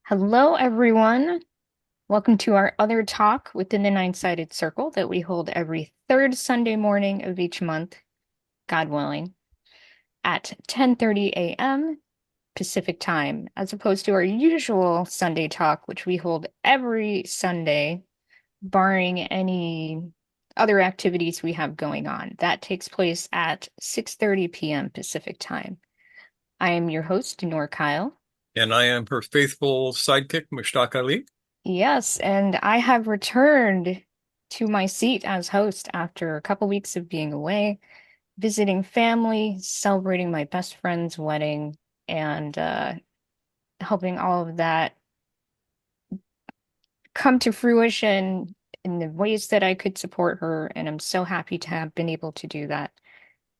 Hello, everyone. Welcome to our other talk within the Nine-Sided Circle that we hold every third Sunday morning of each month, God willing, at 10:30 a.m. Pacific time, as opposed to our usual Sunday talk, which we hold every Sunday, barring any other activities we have going on. That takes place at 6:30 p.m. Pacific time. I am your host, Noor Kyle. And I am her faithful sidekick, Mushtaq Ali. Yes, and I have returned to my seat as host after a couple weeks of being away, visiting family, celebrating my best friend's wedding, and helping all of that come to fruition in the ways that I could support her. And I'm so happy to have been able to do that.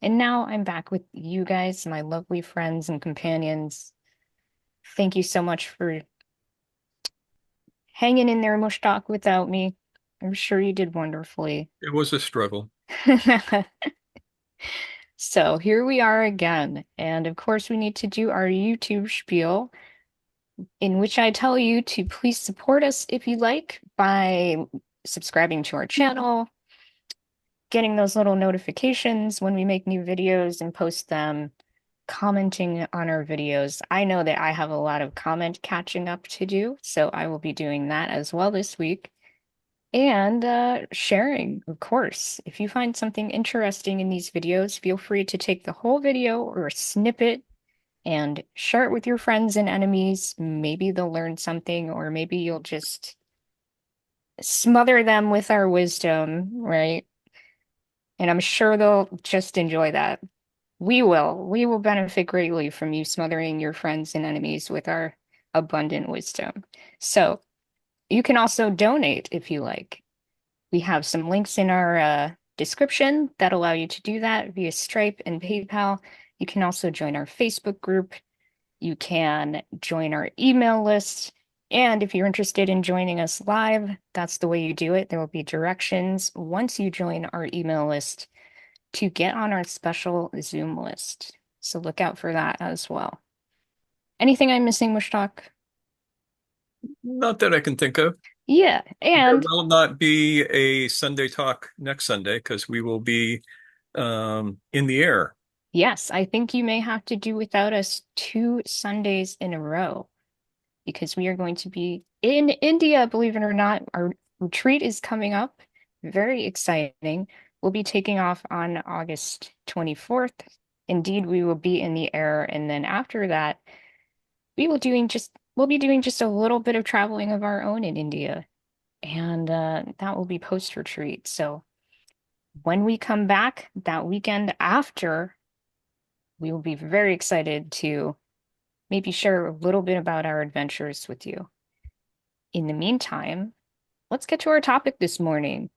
And now I'm back with you guys, my lovely friends and companions. Thank you so much for hanging in there, Mushtaq, without me. I'm sure you did wonderfully. It was a struggle. So here we are again. And of course, we need to do our YouTube spiel, in which I tell you to please support us if you like by subscribing to our channel, getting those little notifications when we make new videos and post them, commenting on our videos. I know that I have a lot of comment catching up to do, so I will be doing that as well this week. And sharing, of course. If you find something interesting in these videos, feel free to take the whole video or a snippet and share it with your friends and enemies. Maybe they'll learn something, or maybe you'll just smother them with our wisdom, right? And I'm sure they'll just enjoy that. We will. We will benefit greatly from you smothering your friends and enemies with our abundant wisdom. So you can also donate if you like. We have some links in our description that allow you to do that via Stripe and PayPal. You can also join our Facebook group. You can join our email list. And if you're interested in joining us live, that's the way you do it. There will be directions once you join our email list to get on our special Zoom list. So look out for that as well. Anything I'm missing, Mushtaq? Not that I can think of. Yeah, There and will not be a Sunday talk next Sunday because we will be in the air. yes, I think you may have to do without us 2 Sundays in a row because we are going to be in India, believe it or not. Our retreat is coming up. Very exciting. We'll be taking off on August 24th. Indeed, we will be in the air, and then after that, we'll be doing just a little bit of traveling of our own in India, and that will be post retreat. So when we come back that weekend after, we will be very excited to maybe share a little bit about our adventures with you. In the meantime, let's get to our topic this morning.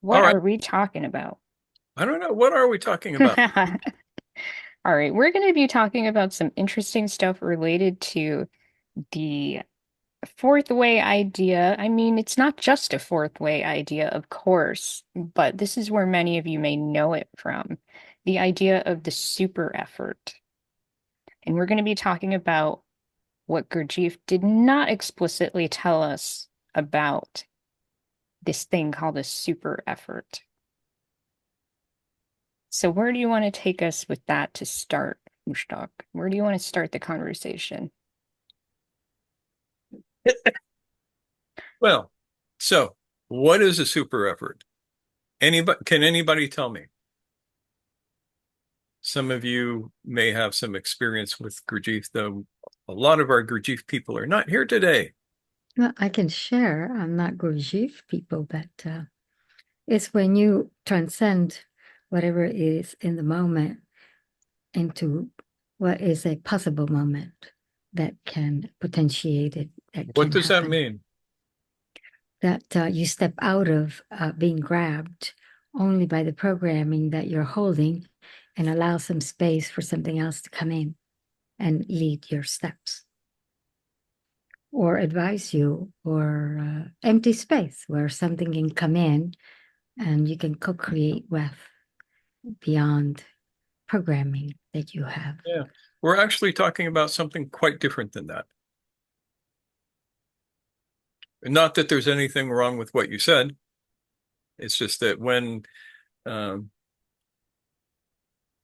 All What right. are we talking about? I don't know. What are we talking about? All right, we're going to be talking about some interesting stuff related to the fourth way idea. I mean, it's not just a fourth way idea, of course, but this is where many of you may know it from. The idea of the super effort. And we're going to be talking about what Gurdjieff did not explicitly tell us about this thing called a super effort. So, where do you want to take us with that to start, Mushtaq? Where do you want to start the conversation? Well, so what is a super effort? Anybody, can anybody tell me? Some of you may have some experience with Gurdjieff, though a lot of our Gurdjieff people are not here today. Well, I can share. I'm not Gurdjieff people, but it's when you transcend whatever is in the moment into what is a possible moment that can potentiate it, that What can does that happen. mean? That you step out of being grabbed only by the programming that you're holding and allow some space for something else to come in and lead your steps or advise you, or empty space where something can come in and you can co-create with beyond programming that you have. Yeah, we're actually talking about something quite different than that. Not that there's anything wrong with what you said. It's just that when, um,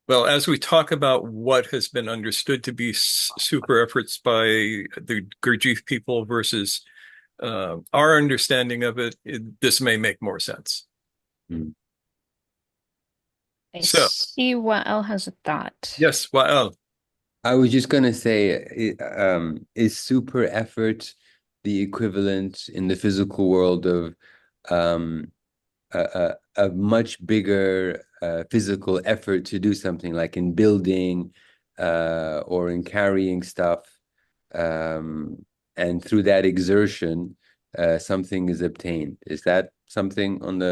well, as we talk about what has been understood to be super efforts by the Gurdjieff people versus our understanding of it, this may make more sense. Mm. I So, see Wael has a thought. yes, well, I was just gonna say, is super effort the equivalent in the physical world of um, a much bigger physical effort to do something like in building or in carrying stuff, um, and through that exertion, something is obtained. Is that something on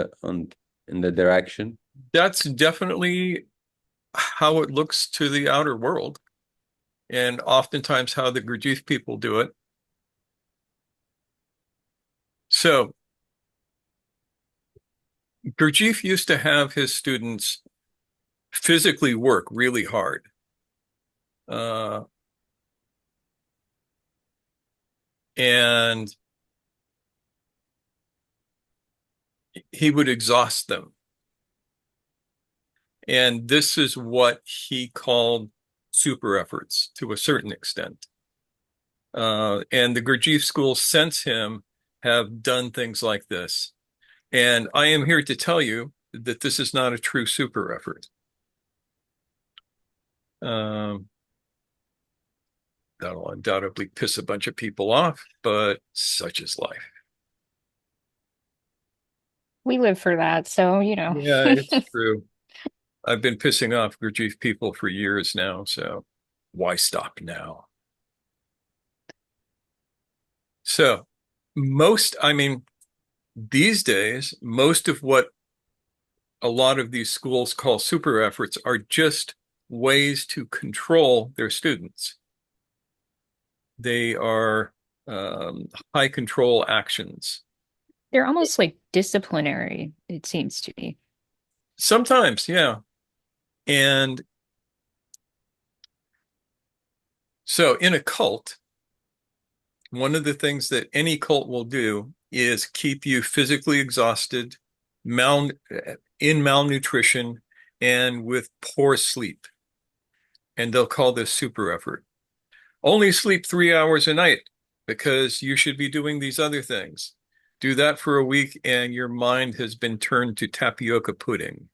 in the direction? that's definitely how it looks to the outer world, and oftentimes how the Gurdjieff people do it. So, Gurdjieff used to have his students physically work really hard. Uh, and he would exhaust them. And this is what he called super efforts to a certain extent. And the Gurdjieff schools since him have done things like this. And I am here to tell you that this is not a true super effort. Um, that'll undoubtedly piss a bunch of people off, but such is life. We live for that, so you know. Yeah, it's true. I've been pissing off Gurdjieff people for years now, so why stop now? So I mean, these days, most of what a lot of these schools call super efforts are just ways to control their students. They are high control actions. They're almost like disciplinary, it seems to me. Sometimes, yeah. And so in a cult, one of the things that any cult will do is keep you physically exhausted, mal in malnutrition, and with poor sleep. And they'll call this super effort. Only sleep 3 hours a night because you should be doing these other things. Do that for a week and your mind has been turned to tapioca pudding.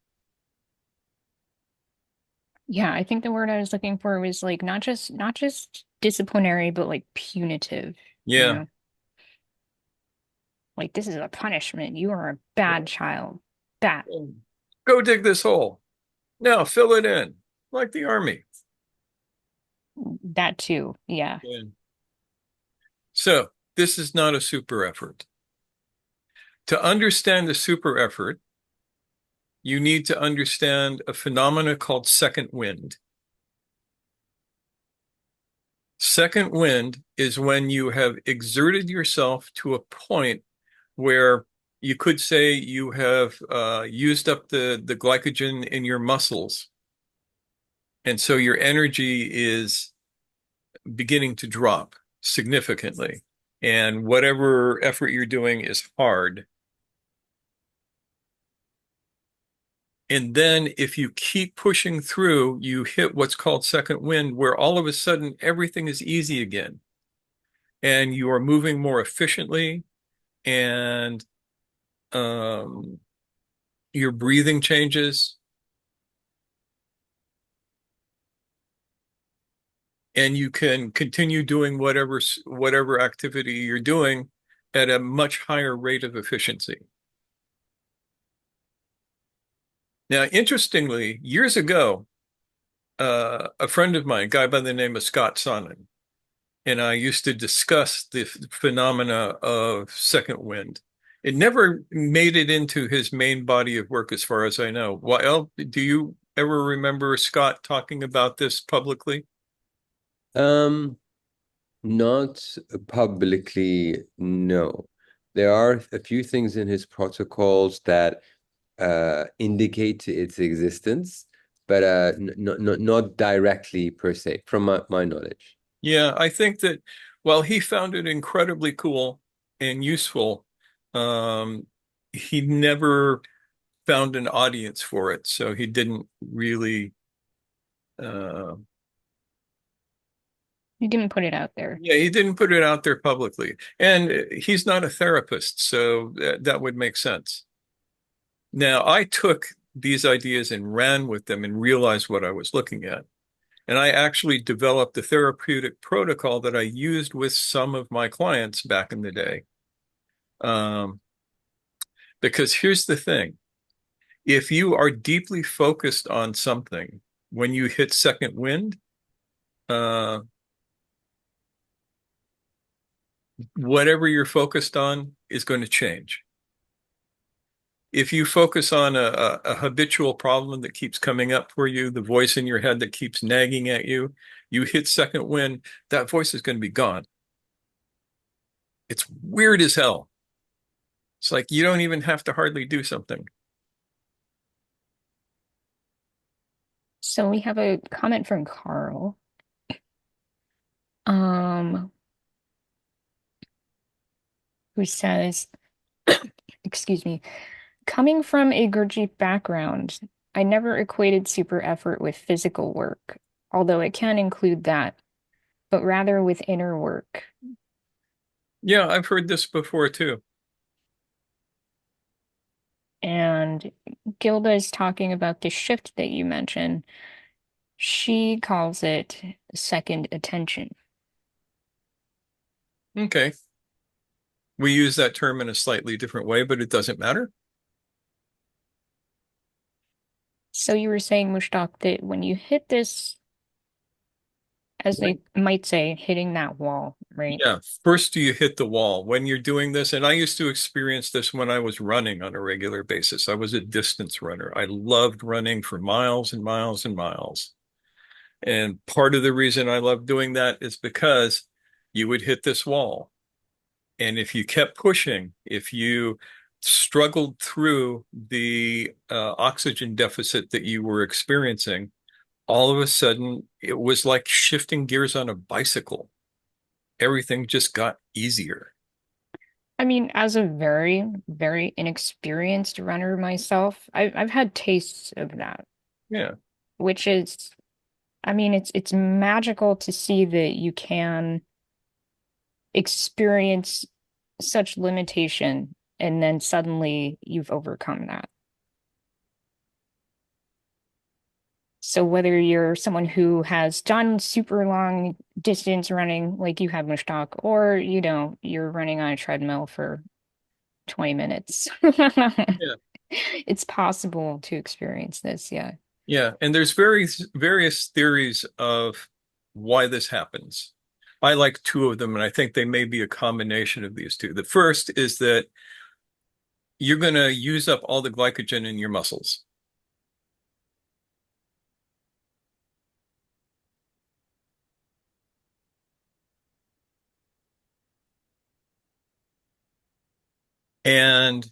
Yeah, I think the word I was looking for was like not just disciplinary, but like punitive, you Yeah. know? Like this is a punishment. You are a bad child. That Go dig this hole. Now fill it in like the army. that too. Yeah. Yeah. So this is not a super effort. To understand the super effort, you need to understand a phenomena called second wind. Second wind is when you have exerted yourself to a point where you could say you have used up the glycogen in your muscles. And so your energy is beginning to drop significantly. And whatever effort you're doing is hard. And then if you keep pushing through, you hit what's called second wind, where all of a sudden everything is easy again. And you are moving more efficiently and um, your breathing changes and you can continue doing whatever activity you're doing at a much higher rate of efficiency. Now, interestingly, years ago, a friend of mine, a guy by the name of Scott Sonnen, and I used to discuss the phenomena of second wind. It never made it into his main body of work, as far as I know. Well, do you ever remember Scott talking about this publicly? Um, Not publicly, no. There are a few things in his protocols that indicate its existence, but not directly per se, from my knowledge. Yeah, I think that, well, he found it incredibly cool and useful, um, he never found an audience for it. So he didn't really, uh, You didn't put it out there. yeah, he didn't put it out there publicly. And he's not a therapist, so that would make sense. Now, I took these ideas and ran with them and realized what I was looking at. And I actually developed a therapeutic protocol that I used with some of my clients back in the day. Um, because here's the thing. If you are deeply focused on something, when you hit second wind, uh, whatever you're focused on is going to change. If you focus on a habitual problem that keeps coming up for you, the voice in your head that keeps nagging at you, you hit second wind, that voice is going to be gone. It's weird as hell. It's like you don't even have to hardly do something. So we have a comment from Carl. Um, who says, excuse me, coming from a Gurdjieff background, I never equated super effort with physical work, although it can include that, but rather with inner work. Yeah, I've heard this before too. And Gilda is talking about the shift that you mentioned. She calls it second attention. Okay. We use that term in a slightly different way, but it doesn't matter. So you were saying, Mushtaq, that when you hit this, as When- they might say, hitting that wall, right? Yeah, first do you hit the wall when you're doing this? And I used to experience this when I was running on a regular basis. I was a distance runner. I loved running for miles and miles and miles. And part of the reason I loved doing that is because you would hit this wall. And if you kept pushing, if you struggled through the oxygen deficit that you were experiencing, all of a sudden it was like shifting gears on a bicycle. Everything just got easier. I mean, as a very, very inexperienced runner myself, I've had tastes of that, Yeah. which is, I mean, it's magical to see that you can experience such limitation and then suddenly you've overcome that. So whether you're someone who has done super long distance running like you have, Mushtaq, or you're running on a treadmill for 20 minutes. Yeah. It's possible to experience this, yeah. Yeah. And there's various theories of why this happens. I like two of them, and I think they may be a combination of these two. The first is that you're going to use up all the glycogen in your muscles. And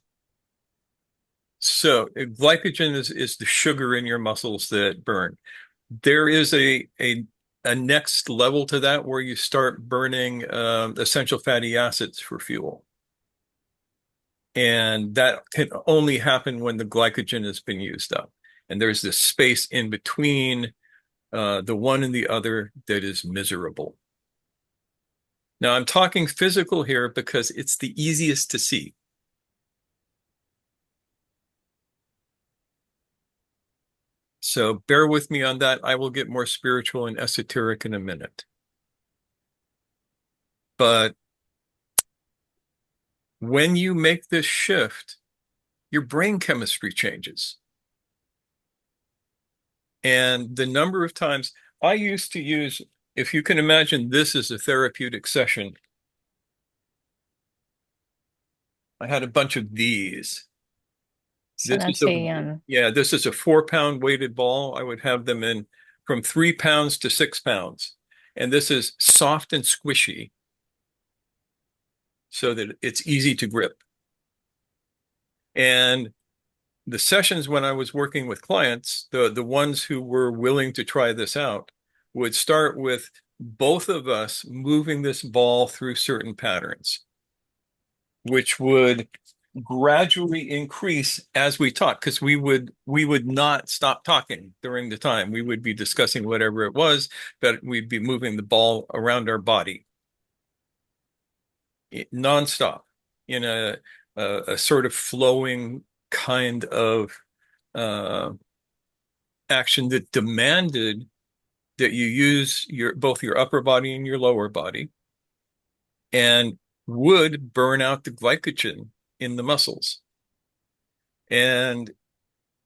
so glycogen is the sugar in your muscles that burn. There is a next level to that where you start burning essential fatty acids for fuel. And that can only happen when the glycogen has been used up. And there's this space in between the one and the other that is miserable. Now, I'm talking physical here because it's the easiest to see. So bear with me on that. I will get more spiritual and esoteric in a minute. But when you make this shift, your brain chemistry changes. And the number of times I used to use, if you can imagine this as a therapeutic session, I had a bunch of these. So This is that's a, a yeah, this is a 4 pound weighted ball. I would have them in from 3 pounds to 6 pounds. And this is soft and squishy so that it's easy to grip. And the sessions when I was working with clients, the ones who were willing to try this out, would start with both of us moving this ball through certain patterns. which would gradually increase as we talk, because we would not stop talking during the time. We would be discussing whatever it was, but we'd be moving the ball around our body nonstop in a sort of flowing kind of uh, action that demanded that you use both your upper body and your lower body, and would burn out the glycogen in the muscles. And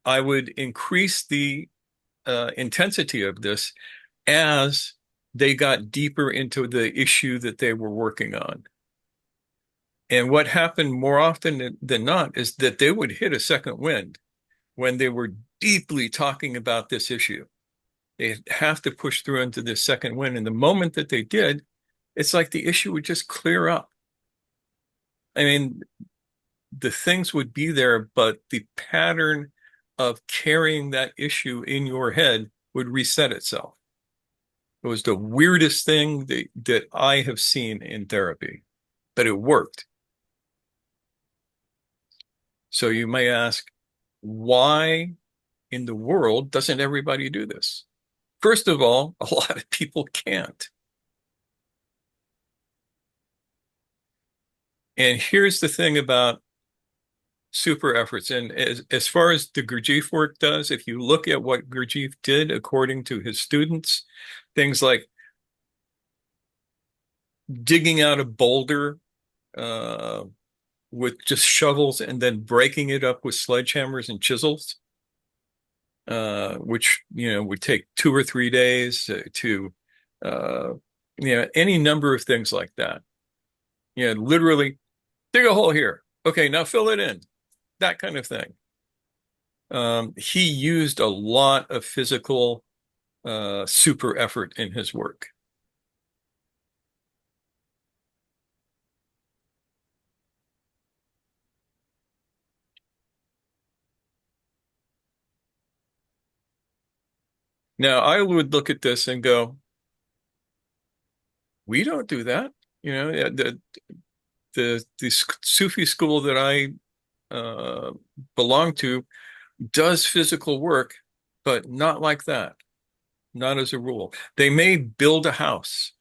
I would increase the intensity of this as they got deeper into the issue that they were working on. And what happened more often than not is that they would hit a second wind when they were deeply talking about this issue. They have to push through into this second wind. And the moment that they did, it's like the issue would just clear up. I mean, the things would be there, but the pattern of carrying that issue in your head would reset itself. It was the weirdest thing that I have seen in therapy, but it worked. So you may ask, why in the world doesn't everybody do this? First of all, a lot of people can't. And here's the thing about super efforts. And as far as the Gurdjieff work does, if you look at what Gurdjieff did according to his students, things like digging out a boulder uh, with just shovels and then breaking it up with sledgehammers and chisels, which would take 2 or 3 days to any number of things like that. Literally dig a hole here. Okay, now fill it in. That kind of thing. He used a lot of physical super effort in his work. Now, I would look at this and go, we don't do that. The Sufi school that I belong to does physical work, but not like that. Not as a rule. They may build a house.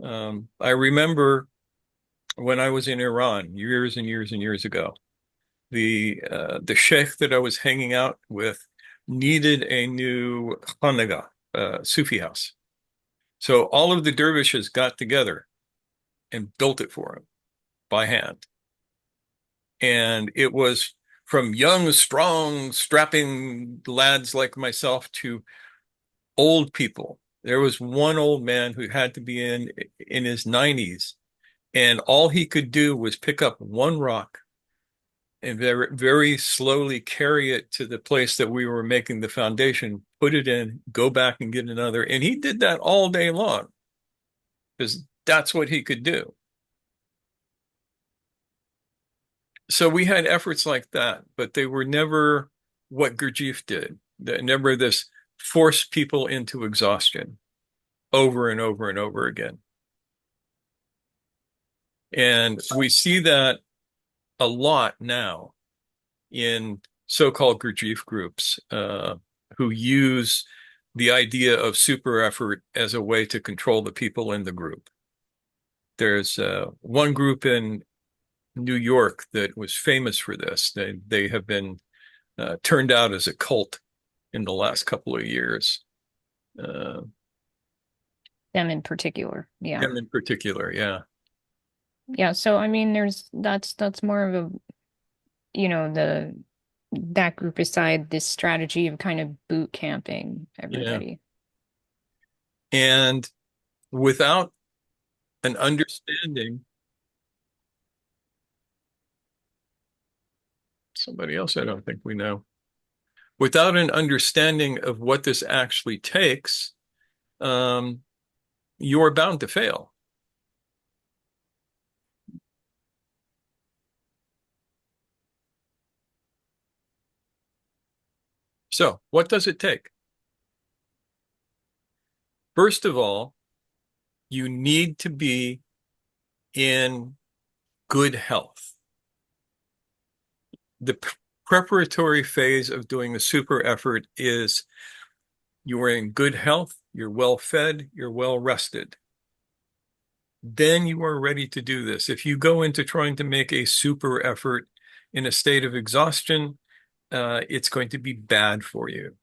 I remember when I was in Iran years and years and years ago, the sheikh that I was hanging out with needed a new khanagah, Sufi house. So all of the dervishes got together and built it for him by hand. And it was from young, strong, strapping lads like myself to old people. There was one old man who had to be in his 90s, and all he could do was pick up one rock and very, very slowly carry it to the place that we were making the foundation, put it in, go back and get another. And he did that all day long because that's what he could do. So we had efforts like that, but they were never what Gurdjieff did. Never this force people into exhaustion over and over and over again. And we see that a lot now in so-called Gurdjieff groups who use the idea of super effort as a way to control the people in the group. There's one group in New York that was famous for this. They have been turned out as a cult in the last couple of years. Them in particular, yeah. Them in particular, yeah. Yeah, so I mean that's more of a that group aside, this strategy of kind of boot camping everybody. Yeah. And without an understanding, somebody else I don't think we know, without an understanding of what this actually takes, you're bound to fail. So, what does it take? First of all, you need to be in good health. The preparatory phase of doing the super effort is you are in good health, you're well fed, you're well rested. Then you are ready to do this. If you go into trying to make a super effort in a state of exhaustion, it's going to be bad for you.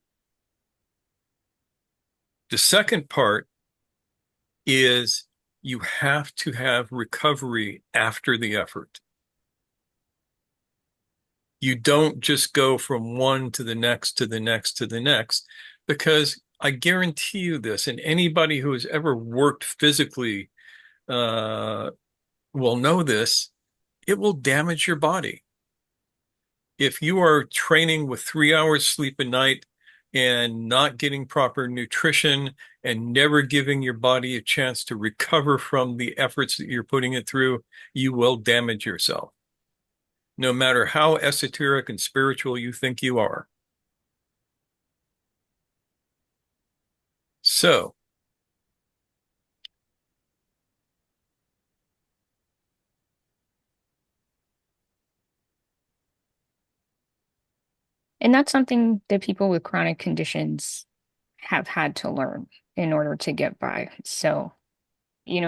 The second part is you have to have recovery after the effort. You don't just go from one to the next, to the next, to the next, because I guarantee you this, and anybody who has ever worked physically will know this, it will damage your body. If you are training with 3 hours sleep a night and not getting proper nutrition and never giving your body a chance to recover from the efforts that you're putting it through, you will damage yourself, no matter how esoteric and spiritual you think you are. So, And that's something that people with chronic conditions have had to learn in order to get by. So,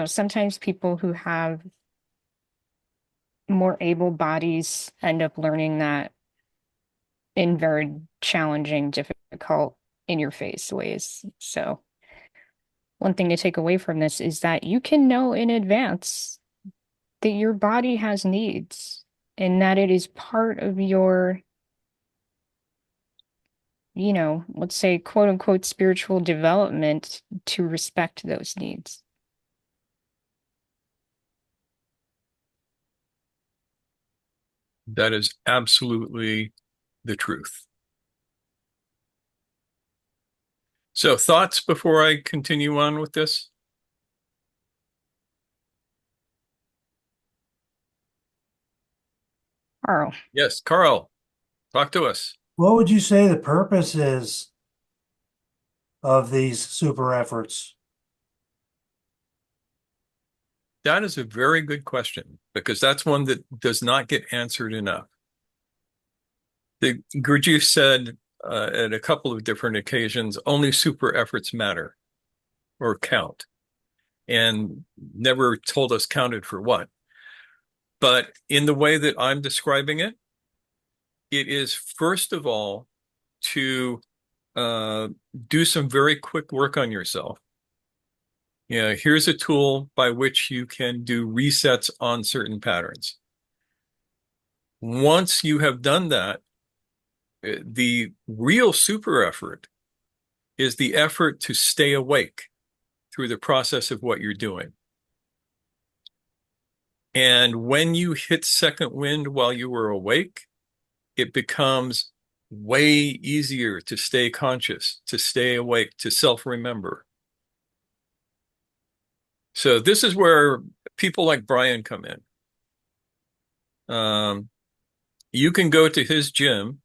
sometimes people who have more able bodies end up learning that in very challenging, difficult, in your face ways. So, one thing to take away from this is that you can know in advance that your body has needs and that it is part of your, let's say, quote unquote, spiritual development to respect those needs. that is absolutely the truth. So, thoughts before I continue on with this? Carl. Yes, Carl, talk to us. What would you say the purpose is of these super efforts? That is a very good question because that's one that does not get answered enough. Gurdjieff said at a couple of different occasions, only super efforts matter or count, and never told us counted for what. But in the way that I'm describing it, it is first of all to do some very quick work on yourself. Here's a tool by which you can do resets on certain patterns. Once you have done that, the real super effort is the effort to stay awake through the process of what you're doing. And when you hit second wind while you were awake, it becomes way easier to stay conscious, to stay awake, to self-remember. So this is where people like Brian come in. You can go to his gym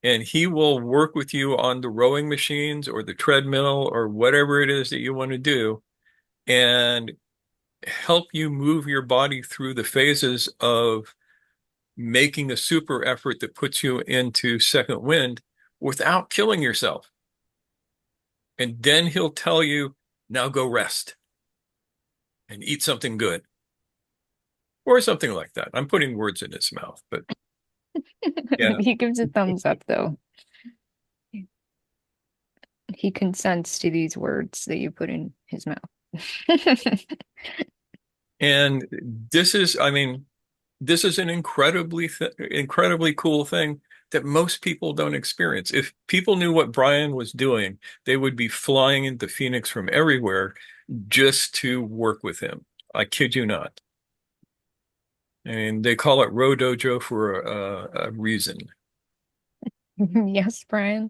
and he will work with you on the rowing machines or the treadmill or whatever it is that you want to do and help you move your body through the phases of making a super effort that puts you into second wind without killing yourself. And then he'll tell you, now go rest and eat something good or something like that. I'm putting words in his mouth, but yeah. He gives a thumbs up, though. He consents to these words that you put in his mouth. And this is, I mean, this is an incredibly cool thing that most people don't experience. If people knew what Brian was doing, they would be flying into Phoenix from everywhere just to work with him. I kid you not. I mean, they call it Row Dojo for a reason. Yes, Brian.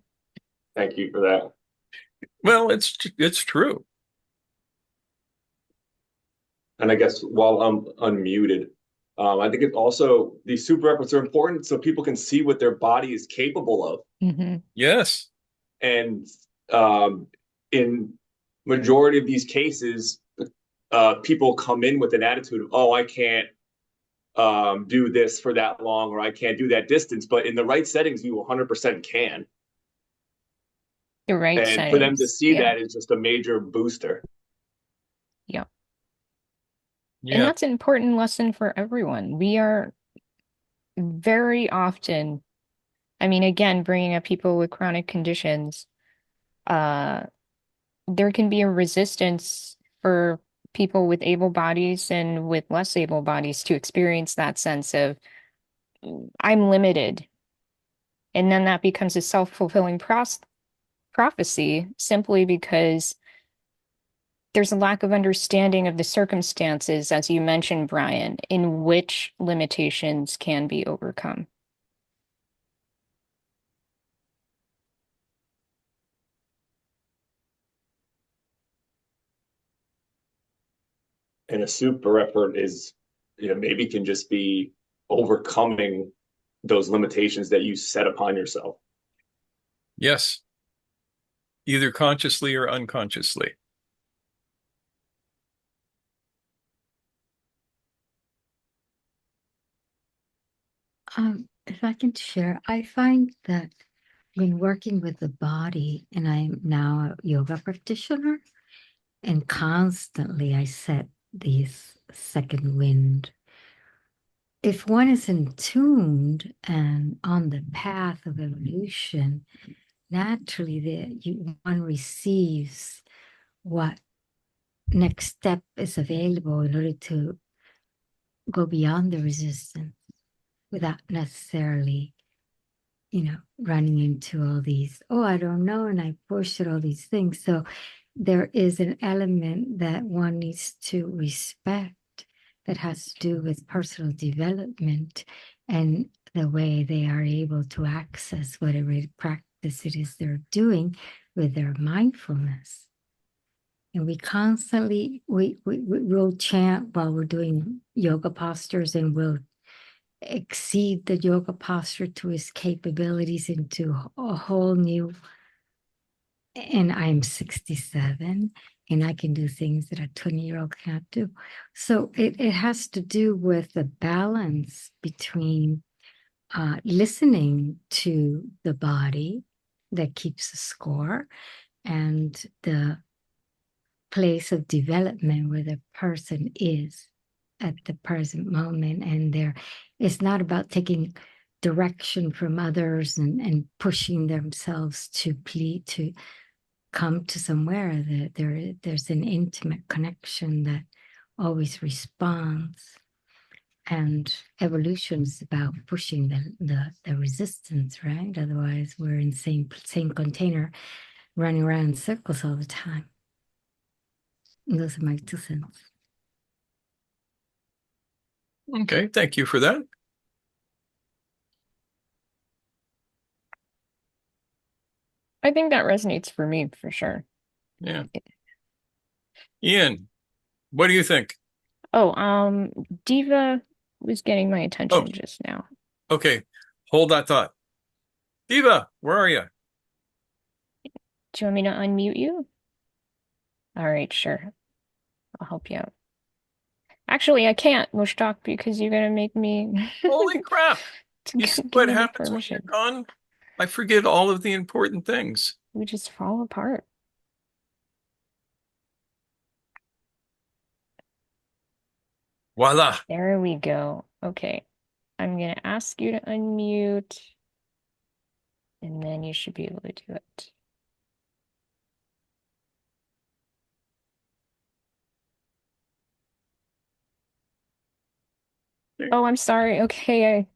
Thank you for that. Well, it's true. And I guess while I'm unmuted, I think it's also these super efforts are important so people can see what their body is capable of. Mm-hmm. Yes. And in majority of these cases, people come in with an attitude of, oh, I can't do this for that long, or I can't do that distance. But in the right settings, you 100% can. The right And for them to settings. see Yeah. that is just a major booster. Yeah. And Yeah. that's an important lesson for everyone. We are very often, I mean, again, bringing up people with chronic conditions, uh, there can be a resistance for people with able bodies and with less able bodies to experience that sense of I'm limited. And then that becomes a self-fulfilling prophecy simply because there's a lack of understanding of the circumstances, as you mentioned, Brian, in which limitations can be overcome. And a super effort is, maybe can just be overcoming those limitations that you set upon yourself. Yes. Either consciously or unconsciously. If I can share, I find that when working with the body, and I'm now a yoga practitioner, and constantly I set these second wind. If one is in tuned and on the path of evolution, naturally one receives what next step is available in order to go beyond the resistance without necessarily, running into all these, oh, I don't know, and I push at all these things. So there is an element that one needs to respect that has to do with personal development and the way they are able to access whatever practice it is they're doing with their mindfulness. And we constantly, we'll chant while we're doing yoga postures, and we'll exceed the yoga posture to his capabilities into a whole new. And I'm 67 and I can do things that a 20-year-old can't do. So it has to do with the balance between listening to the body that keeps the score and the place of development where the person is at the present moment. And it's not about taking direction from others and pushing themselves to come to somewhere that there's an intimate connection that always responds. And evolution is about pushing the resistance, right? Otherwise, we're in the same container, running around in circles all the time. And those are my 2 cents. Okay, thank you for that. I think that resonates for me for sure. Yeah. Ian, what do you think? Oh, Diva was getting my Oh, attention just now. okay. Hold that thought. Eva, where are you? Do you want me to unmute you? All right, sure. I'll help you out. Actually, I can't, Mushtaq, because you're gonna make me Holy crap. to You see give what me the happens when you're permission. gone? I forget all of the important things. We just fall apart. Voila. There we go. Okay. I'm gonna ask you to unmute, and then you should be able to do it. Oh, I'm sorry. Okay,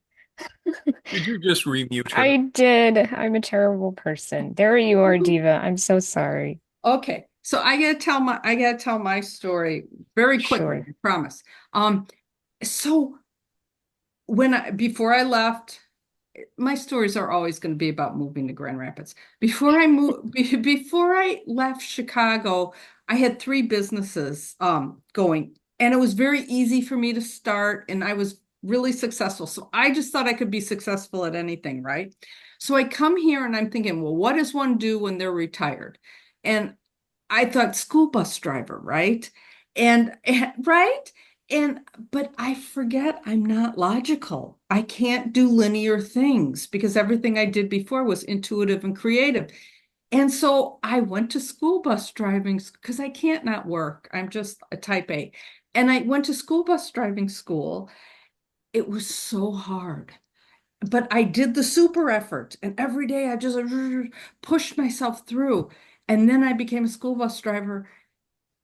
Did you just remute her? I did. I'm a terrible person. There you are, Diva. I'm so sorry. Okay, so I gotta tell my story very quickly, Sure. I promise. So before I left, my stories are always going to be about moving to Grand Rapids. Before I left Chicago, I had 3 businesses going, and it was very easy for me to start, and I was really successful. So I just thought I could be successful at anything, right? So I come here and I'm thinking, well, what does one do when they're retired? And I thought school bus driver, right? And right? But I forget I'm not logical. I can't do linear things because everything I did before was intuitive and creative. And so I went to school bus driving because I can't not work. I'm just a type A. And I went to school bus driving school. It was so hard, but I did the super effort. And every day I just pushed myself through. And then I became a school bus driver.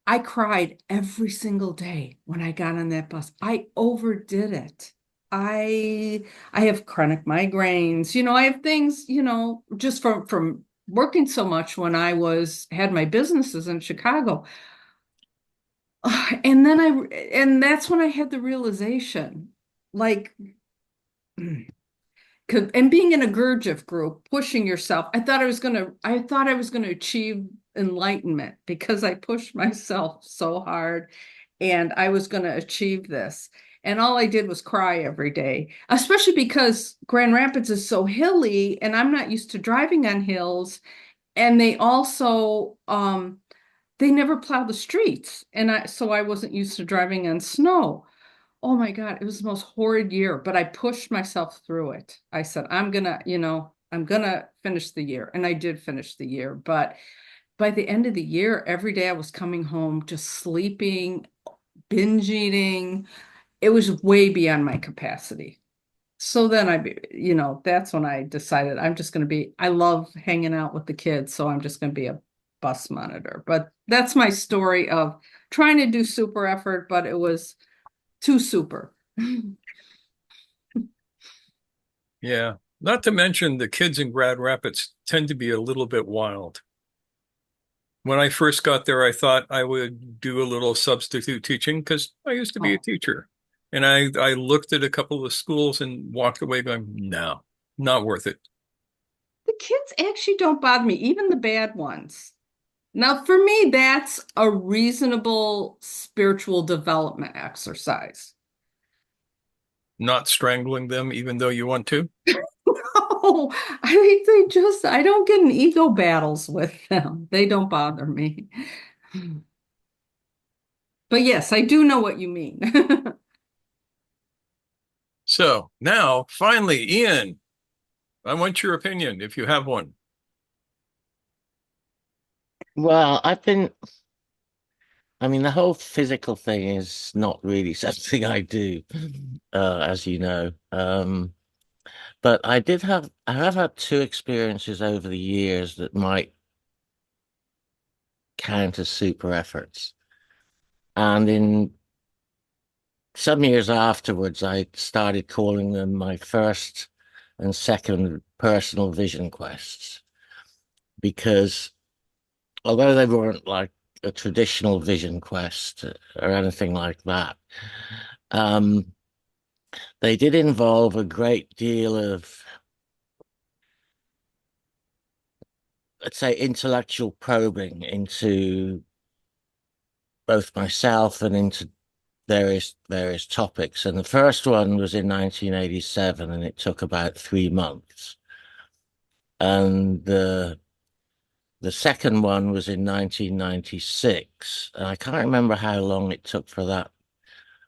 I cried every single day when I got on that bus. I overdid it. I I have chronic migraines. I have things, just from working so much when I had my businesses in Chicago. And that's when I had the realization, like, and being in a Gurdjieff group, pushing yourself, I thought I was gonna achieve enlightenment because I pushed myself so hard and I was gonna achieve this. And all I did was cry every day, especially because Grand Rapids is so hilly and I'm not used to driving on hills. And they never plow the streets. So I wasn't used to driving on snow. Oh my God, it was the most horrid year, but I pushed myself through it. I said, I'm gonna finish the year. And I did finish the year. But by the end of the year, every day I was coming home, just sleeping, binge eating. It was way beyond my capacity. So then that's when I decided I love hanging out with the kids. So I'm just going to be a bus monitor. But that's my story of trying to do super effort, but it was too super. Yeah. Not to mention the kids in Grand Rapids tend to be a little bit wild. When I first got there, I thought I would do a little substitute teaching because I used to be a Oh, teacher. And I looked at a couple of schools and walked away going, no, not worth it. the kids actually don't bother me, even the bad ones. Now, for me, that's a reasonable spiritual development exercise. Not strangling them even though you want to. No, I don't get in ego battles with them. They don't bother me. But yes, I do know what you mean. So now, finally, Ian, I want your opinion if you have one. Well, I mean, the whole physical thing is not really something I do, as you know. But I have had two experiences over the years that might count as super efforts. And in some years afterwards, I started calling them my first and second personal vision quests because although they weren't like a traditional vision quest or anything like that, um, they did involve a great deal of, let's say, intellectual probing into both myself and into various topics. And the first one was in 1987, and it took about 3 months. And the second one was in 1996, and I can't remember how long it took for that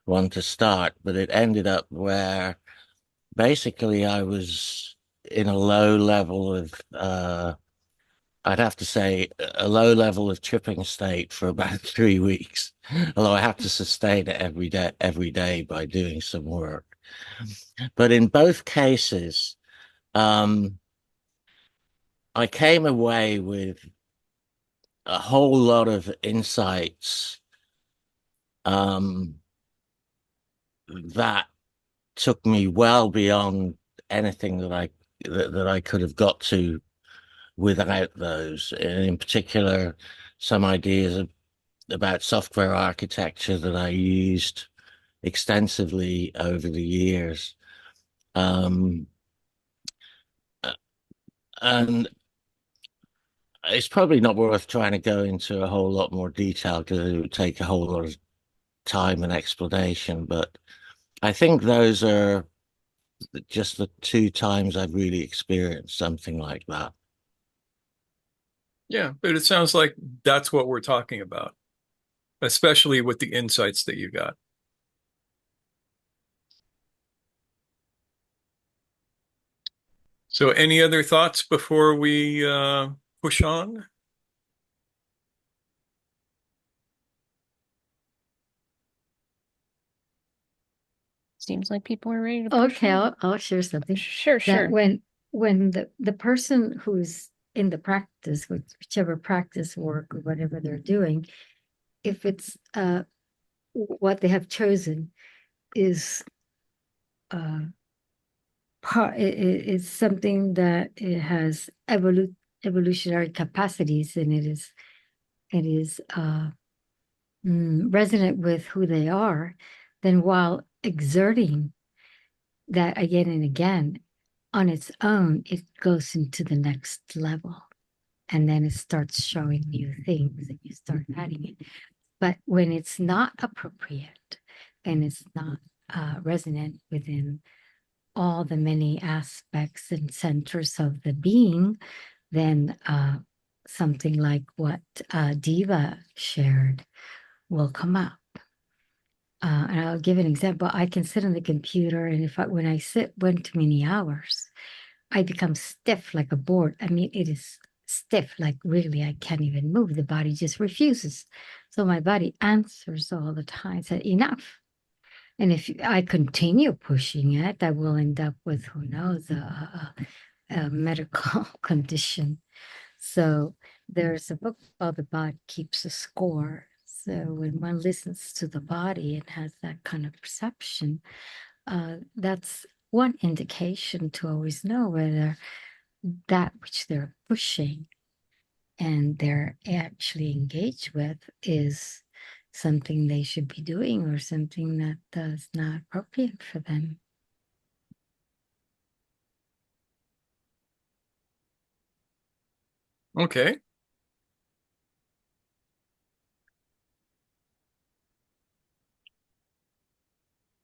one to start, but it ended up where basically I was in a low level of I'd have to say a low level of tripping state for about 3 weeks, although I have to sustain it every day by doing some work. But in both cases, um, I came away with a whole lot of insights um, that took me well beyond anything that I could have got to without those. And in particular, some ideas about software architecture that I used extensively over the years. Um, and it's probably not worth trying to go into a whole lot more detail because it would take a whole lot of time and explanation. But I think those are just the two times I've really experienced something like that. Yeah, but it sounds like that's what we're talking about, especially with the insights that you got. So any other thoughts before we push on? Seems like people are ready to push Okay, on. I'll share something. Sure, That sure. when the person who's in the practice, whichever practice work or whatever they're doing, if it's what they have chosen is it's something that it has evolutionary capacities, and it is resonant with who they are, then while exerting that again and again on its own, it goes into the next level. And then it starts showing new things and you start adding it. But when it's not appropriate and it's not resonant within all the many aspects and centers of the being, then something like what Diva shared will come up. And I'll give an example. I can sit on the computer, and when I sit one too many hours, I become stiff like a board. I mean, it is stiff, like really, I can't even move. The body just refuses. So my body answers all the time, said enough. And if I continue pushing it, I will end up with who knows a medical condition. So there's a book called The Body Keeps a Score. So when one listens to the body and has that kind of perception, that's one indication to always know whether that which they're pushing and they're actually engaged with is something they should be doing or something that is not appropriate for them. Okay.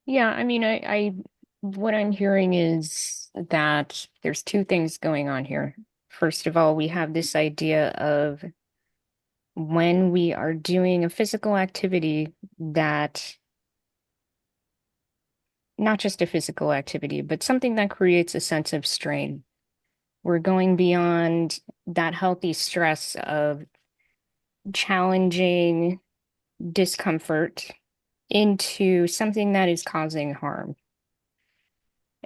Yeah, I mean, what I'm hearing is that there's two things going on here. First of all, we have this idea of when we are doing a physical activity that, not just a physical activity, but something that creates a sense of strain. We're going beyond that healthy stress of challenging discomfort into something that is causing harm.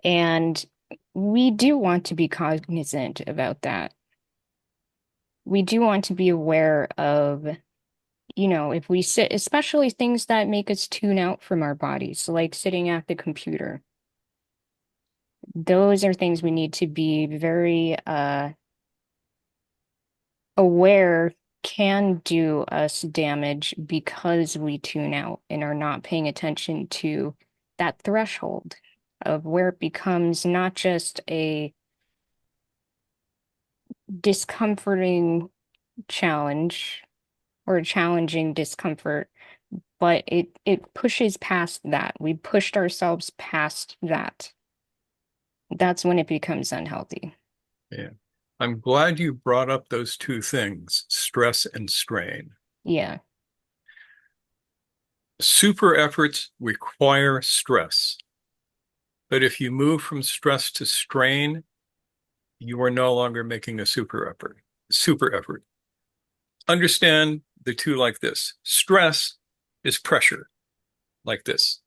And we do want to be cognizant about that. We do want to be aware of, if we sit, especially things that make us tune out from our bodies, like sitting at the computer. Those are things we need to be very aware can do us damage because we tune out and are not paying attention to that threshold of where it becomes not just a discomforting challenge or a challenging discomfort, but it pushes past that. We pushed ourselves past that. That's when it becomes unhealthy. Yeah. I'm glad you brought up those two things, stress and strain. Yeah. Super efforts require stress. But if you move from stress to strain, you are no longer making a super effort. Super effort. Understand the two like this. Stress is pressure, like this.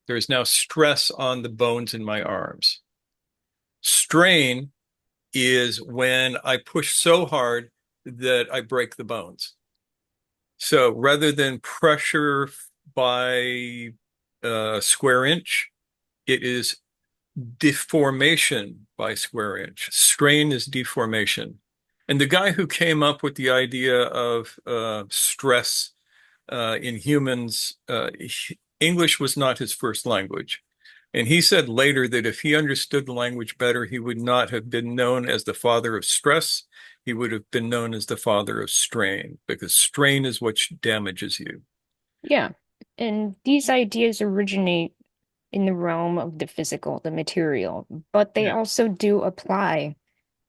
There is now stress on the bones in my arms. Strain is when I push so hard that I break the bones. So rather than pressure by square inch, it is deformation by square inch. Strain is deformation. And the guy who came up with the idea of stress in humans, English was not his first language. And he said later that if he understood the language better, he would not have been known as the father of stress. He would have been known as the father of strain, because strain is what damages you. Yeah. And these ideas originate in the realm of the physical, the material, but they Yeah. also do apply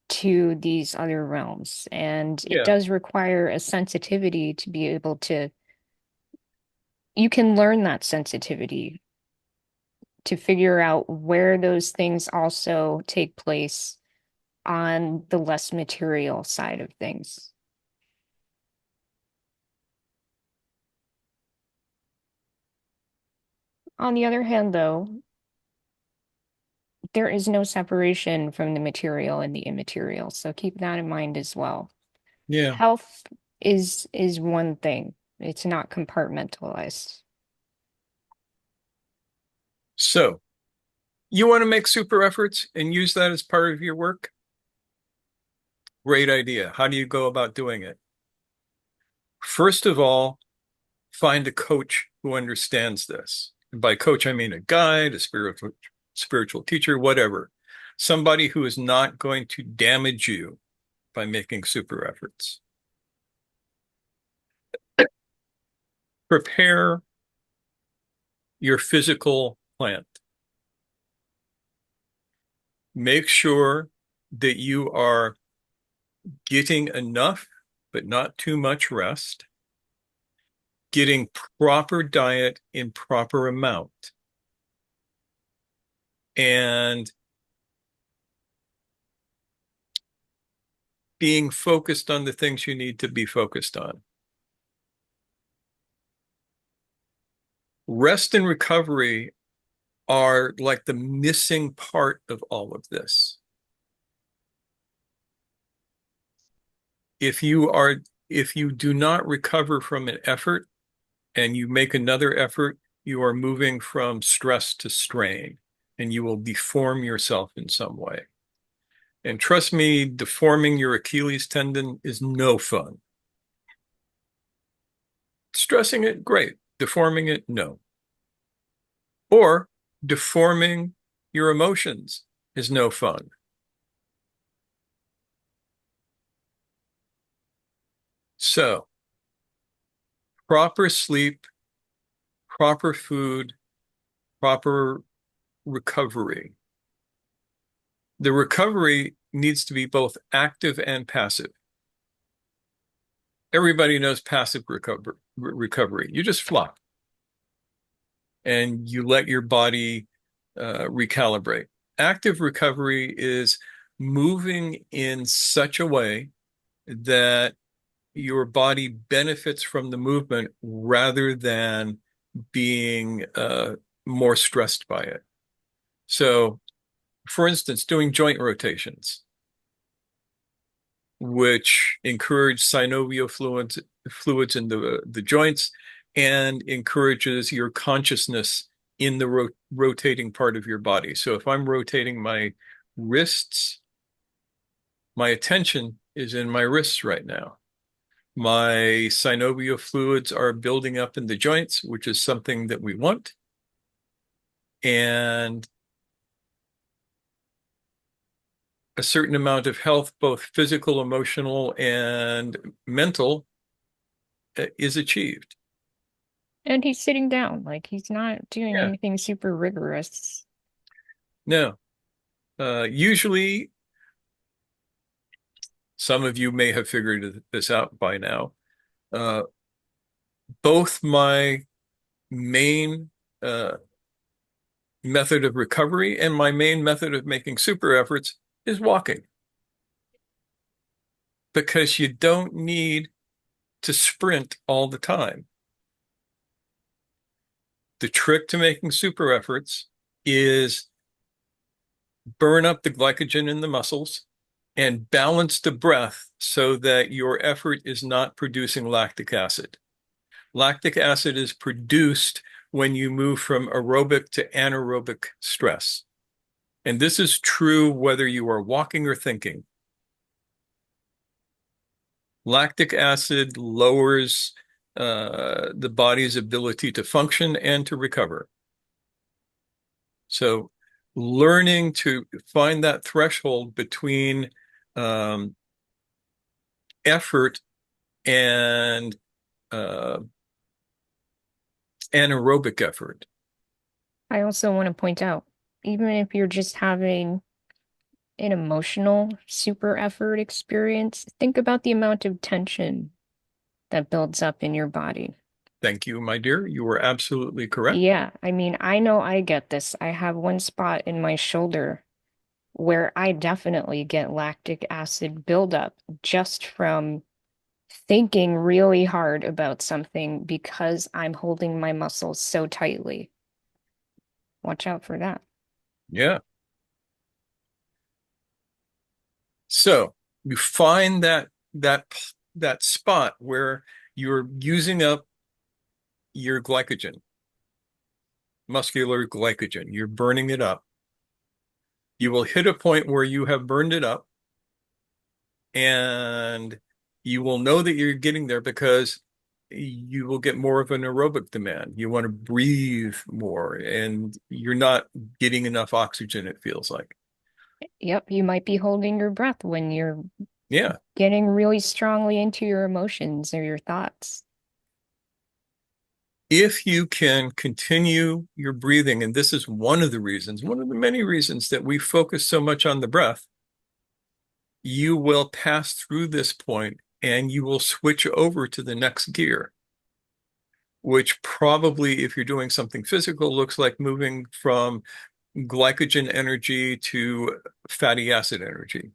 to these other realms. And it Yeah. does require a sensitivity to be able to, you can learn that sensitivity to figure out where those things also take place on the less material side of things. On the other hand, though, there is no separation from the material and the immaterial. So keep that in mind as well. Yeah. Health is one thing. It's not compartmentalized. So you want to make super efforts and use that as part of your work? Great idea. How do you go about doing it? First of all, find a coach who understands this. And by coach, I mean a guide, a spiritual teacher, whatever. Somebody who is not going to damage you by making super efforts. Prepare your physical plant. Make sure that you are getting enough, but not too much rest, getting proper diet in proper amount, and being focused on the things you need to be focused on. Rest and recovery are like the missing part of all of this. If you do not recover from an effort and you make another effort, you are moving from stress to strain, and you will deform yourself in some way. And trust me, deforming your Achilles tendon is no fun. Stressing it, great. Deforming it, no. Or deforming your emotions is no fun. So, proper sleep, proper food, proper recovery. The recovery needs to be both active and passive. Everybody knows passive recovery. You just flop and you let your body recalibrate. Active recovery is moving in such a way that your body benefits from the movement rather than being more stressed by it. So, for instance, doing joint rotations, which encourage synovial fluids in the joints and encourages your consciousness in the rotating part of your body. So if I'm rotating my wrists, my attention is in my wrists right now. My synovial fluids are building up in the joints, which is something that we want. And a certain amount of health, both physical, emotional, and mental, is achieved. And he's sitting down, like he's not doing Yeah. anything super rigorous. No. Usually, some of you may have figured this out by now. Both my main method of recovery and my main method of making super efforts is walking. Because you don't need to sprint all the time. The trick to making super efforts is burn up the glycogen in the muscles and balance the breath so that your effort is not producing lactic acid. Lactic acid is produced when you move from aerobic to anaerobic stress. And this is true whether you are walking or thinking. Lactic acid lowers the body's ability to function and to recover. So learning to find that threshold between effort and anaerobic effort. I also want to point out, even if you're just having an emotional super effort experience, think about the amount of tension that builds up in your body. Thank you, my dear. You were absolutely correct. Yeah, I mean, I know I get this. I have one spot in my shoulder where I definitely get lactic acid buildup just from thinking really hard about something because I'm holding my muscles so tightly. Watch out for that. Yeah. So you find that spot where you're using up your glycogen, muscular glycogen. You're burning it up. You will hit a point where you have burned it up, and you will know that you're getting there because you will get more of an aerobic demand. You want to breathe more, and you're not getting enough oxygen, it feels like. Yep, you might be holding your breath when you're Yeah. getting really strongly into your emotions or your thoughts. If you can continue your breathing, and this is one of the reasons, one of the many reasons that we focus so much on the breath, you will pass through this point and you will switch over to the next gear, which probably, if you're doing something physical, looks like moving from glycogen energy to fatty acid energy.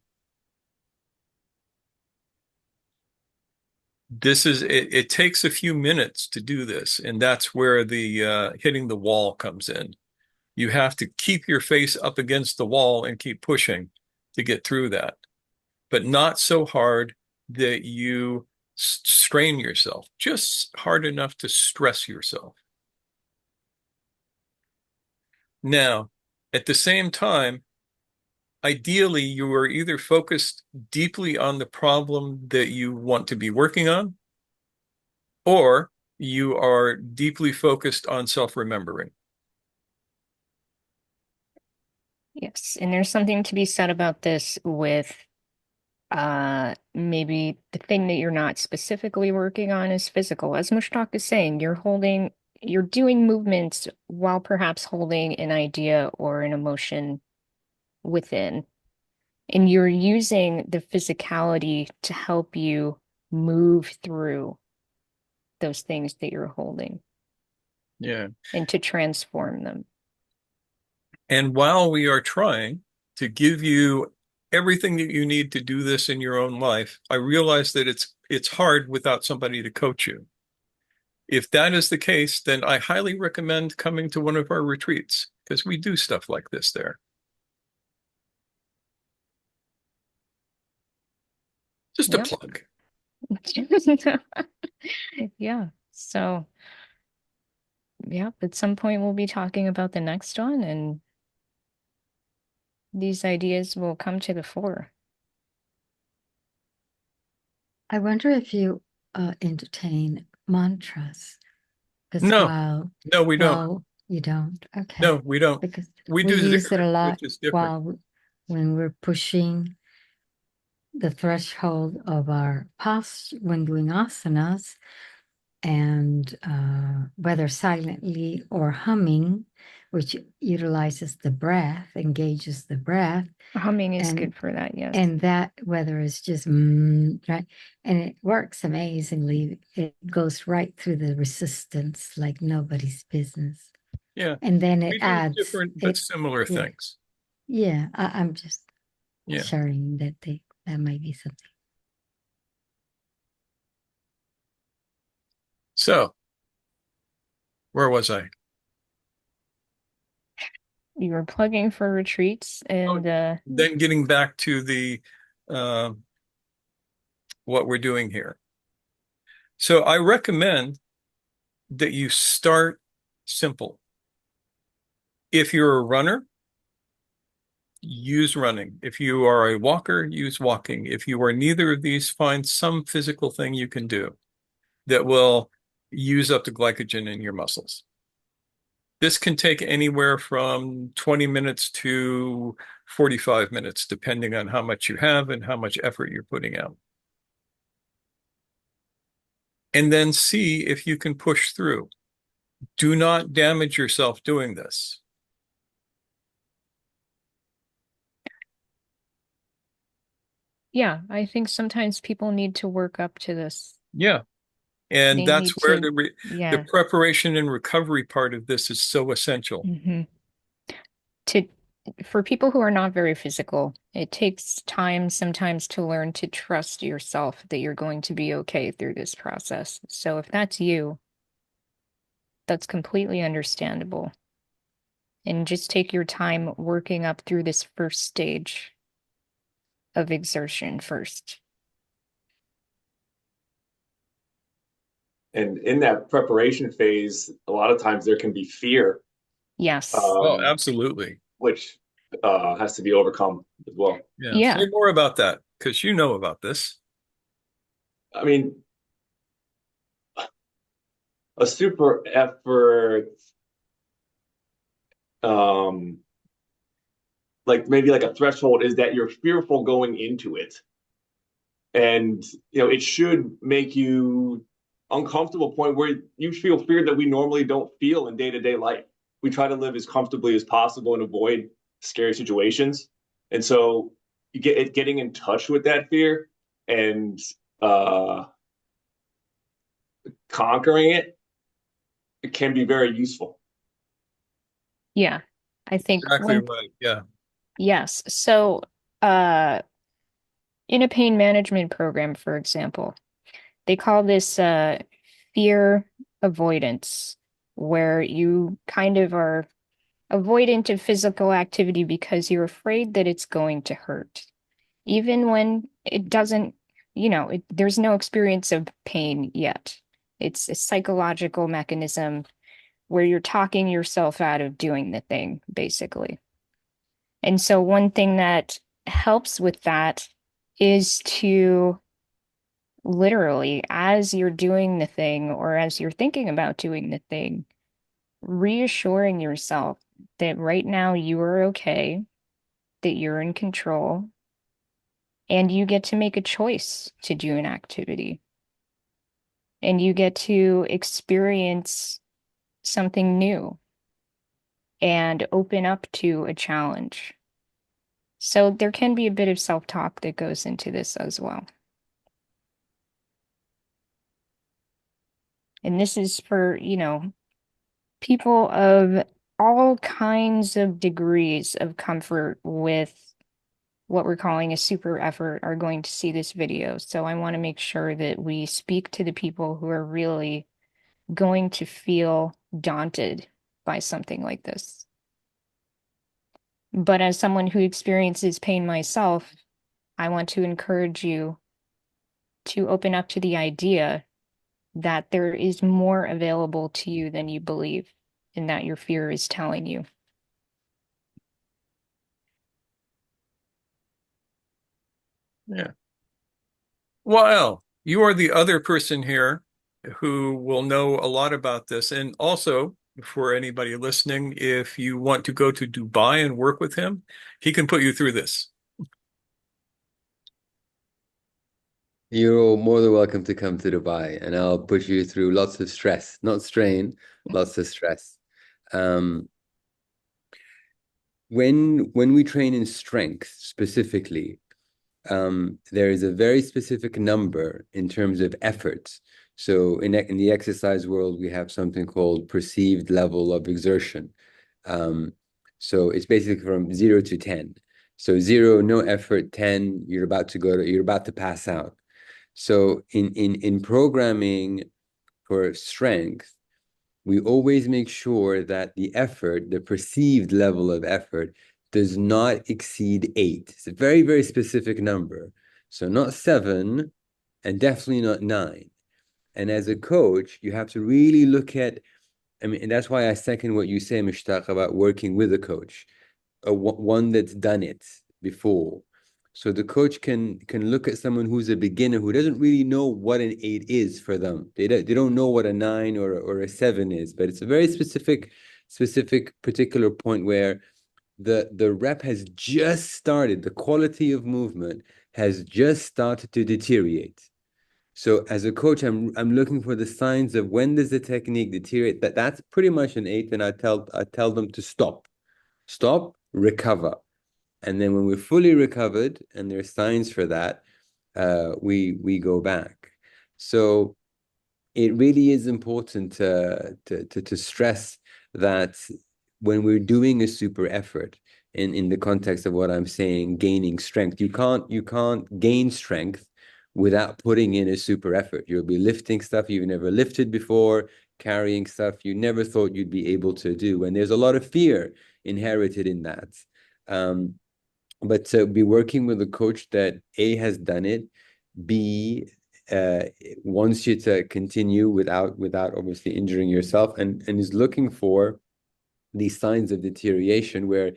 It takes a few minutes to do this, and that's where the hitting the wall comes in. You have to keep your face up against the wall and keep pushing to get through that, but not so hard that you strain yourself, just hard enough to stress yourself. Now, at the same time, ideally, you are either focused deeply on the problem that you want to be working on, or you are deeply focused on self-remembering. Yes, and there's something to be said about this with maybe the thing that you're not specifically working on is physical. As Mushtaq is saying, you're doing movements while perhaps holding an idea or an emotion within. And you're using the physicality to help you move through those things that you're holding Yeah. and to transform them. And while we are trying to give you everything that you need to do this in your own life, I realize that it's hard without somebody to coach you. If that is the case, then I highly recommend coming to one of our retreats because we do stuff like this there. Just a Yep. plug. Yeah. So, yeah, at some point we'll be talking about the next one and these ideas will come to the fore. I wonder if you entertain mantras, because No, no, we don't. while you don't, okay, No, we don't. because We we do use it a zikr, lot which is different. when we're pushing the threshold of our posture when doing asanas, and whether silently or humming, which utilizes the breath, engages the breath, Humming is and good for that, yes. and that whether it's just right, and it works amazingly. It goes right through the resistance like nobody's business. Yeah. And then it We do adds different but it. similar Yeah, things. yeah. I'm just Yeah. sharing that that might be something. So, where was I? You were plugging for retreats and Then getting back to the uh, what we're doing here. So I recommend that you start simple. If you're a runner, use running. If you are a walker, use walking. If you are neither of these, find some physical thing you can do that will use up the glycogen in your muscles. This can take anywhere from 20 minutes to 45 minutes, depending on how much you have and how much effort you're putting out. And then see if you can push through. Do not damage yourself doing this. yeah, I think sometimes people need to work up to this. Yeah. And They that's need where to, the yeah. preparation and recovery part of this is so essential. Hmm. To for people who are not very physical, it takes time sometimes to learn to trust yourself that you're going to be okay through this process. So if that's you, that's completely understandable. And just take your time working up through this first stage of exertion first. And in that preparation phase, a lot of times there can be fear, Yes. Oh, um, absolutely. which has to be overcome as well. Yeah. Say Yeah. more about that because you know about this. I mean, a super effort, um, like maybe like a threshold, is that you're fearful going into it, and it should make you uncomfortable point where you feel fear that we normally don't feel in day-to-day life. We try to live as comfortably as possible and avoid scary situations, and so getting in touch with that fear and uh conquering it can be very useful. Yeah. I think Exactly one, right. Yeah. yes. So, uh, in a pain management program, for example, they call this fear avoidance, where you kind of are avoidant of physical activity because you're afraid that it's going to hurt. Even when it doesn't, there's no experience of pain yet. It's a psychological mechanism where you're talking yourself out of doing the thing, basically. And so, one thing that helps with that is to literally, as you're doing the thing or as you're thinking about doing the thing, reassuring yourself that right now you are okay, that you're in control, and you get to make a choice to do an activity. And you get to experience something new and open up to a challenge. So there can be a bit of self-talk that goes into this as well. And this is for, people of all kinds of degrees of comfort with what we're calling a super effort are going to see this video. So I want to make sure that we speak to the people who are really going to feel daunted by something like this. But as someone who experiences pain myself, I want to encourage you to open up to the idea that there is more available to you than you believe, and that your fear is telling you. Yeah. Well, you are the other person here who will know a lot about this. And also, for anybody listening, if you want to go to Dubai and work with him, he can put you through this. You're more than welcome to come to Dubai, and I'll put you through lots of stress, not strain, lots of stress. Um, when we train in strength specifically, there is a very specific number in terms of effort. So in the exercise world, we have something called perceived level of exertion. Um, so it's basically from 0 to 10. So 0, no effort; 10, you're about to pass out. So in programming for strength, we always make sure that the effort, the perceived level of effort, does not exceed 8. It's a very, very specific number. So not 7 and definitely not 9. And as a coach, you have to really look at, I mean, and that's why I second what you say, Mushtaq, about working with a coach, one that's done it before. So the coach can look at someone who's a beginner who doesn't really know what an 8 is for them. They don't know what a 9 or a 7 is, but it's a very specific particular point where the rep has just started, the quality of movement has just started to deteriorate. So as a coach, I'm looking for the signs of when does the technique deteriorate. That's pretty much an 8, and I tell them to stop, recover. And then when we're fully recovered and there's signs for that, we go back. So it really is important to stress that when we're doing a super effort, in the context of what I'm saying, gaining strength. You can't gain strength without putting in a super effort. You'll be lifting stuff you've never lifted before, carrying stuff you never thought you'd be able to do. And there's a lot of fear inherited in that. But to be working with a coach that A, has done it, B, uh, wants you to continue without obviously injuring yourself, and is looking for these signs of deterioration where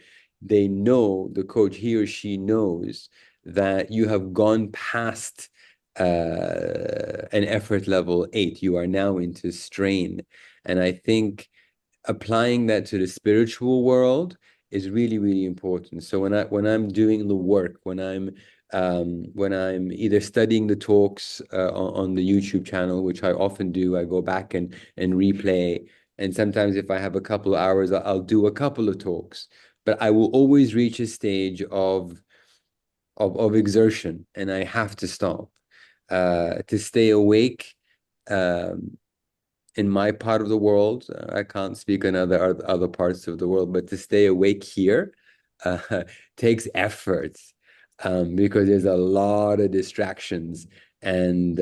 they know, the coach, he or she knows that you have gone past an effort level 8. You are now into strain. And I think applying that to the spiritual world is really, really important. So when I'm doing the work, when I'm either studying the talks on the YouTube channel, which I often do, I go back and replay. And sometimes if I have a couple of hours, I'll do a couple of talks. But I will always reach a stage of exertion, and I have to stop to stay awake. In my part of the world, I can't speak on other parts of the world, but to stay awake here takes effort, because there's a lot of distractions. And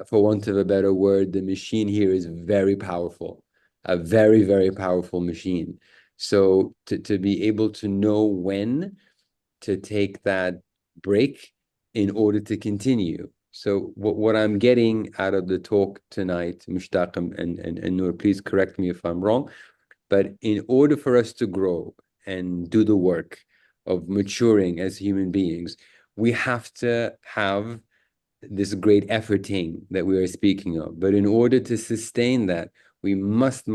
for want of a better word, the machine here is very powerful, a very, very powerful machine. So to be able to know when to take that break in order to continue. So what I'm getting out of the talk tonight, Mushtaq and Noor, please correct me if I'm wrong, but in order for us to grow and do the work of maturing as human beings, we have to have this great efforting that we are speaking of. But in order to sustain that, we must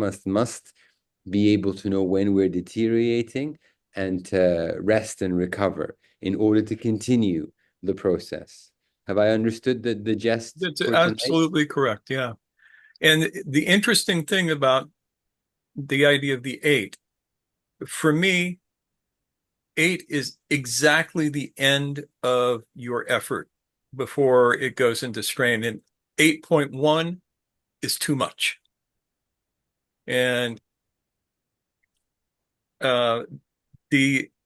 be able to know when we're deteriorating and to rest and recover in order to continue the process. Have I understood the jest That's for tonight? absolutely correct. Yeah. And the interesting thing about the idea of the 8, for me, 8 is exactly the end of your effort before it goes into strain. And 8.1 is too much. And uh,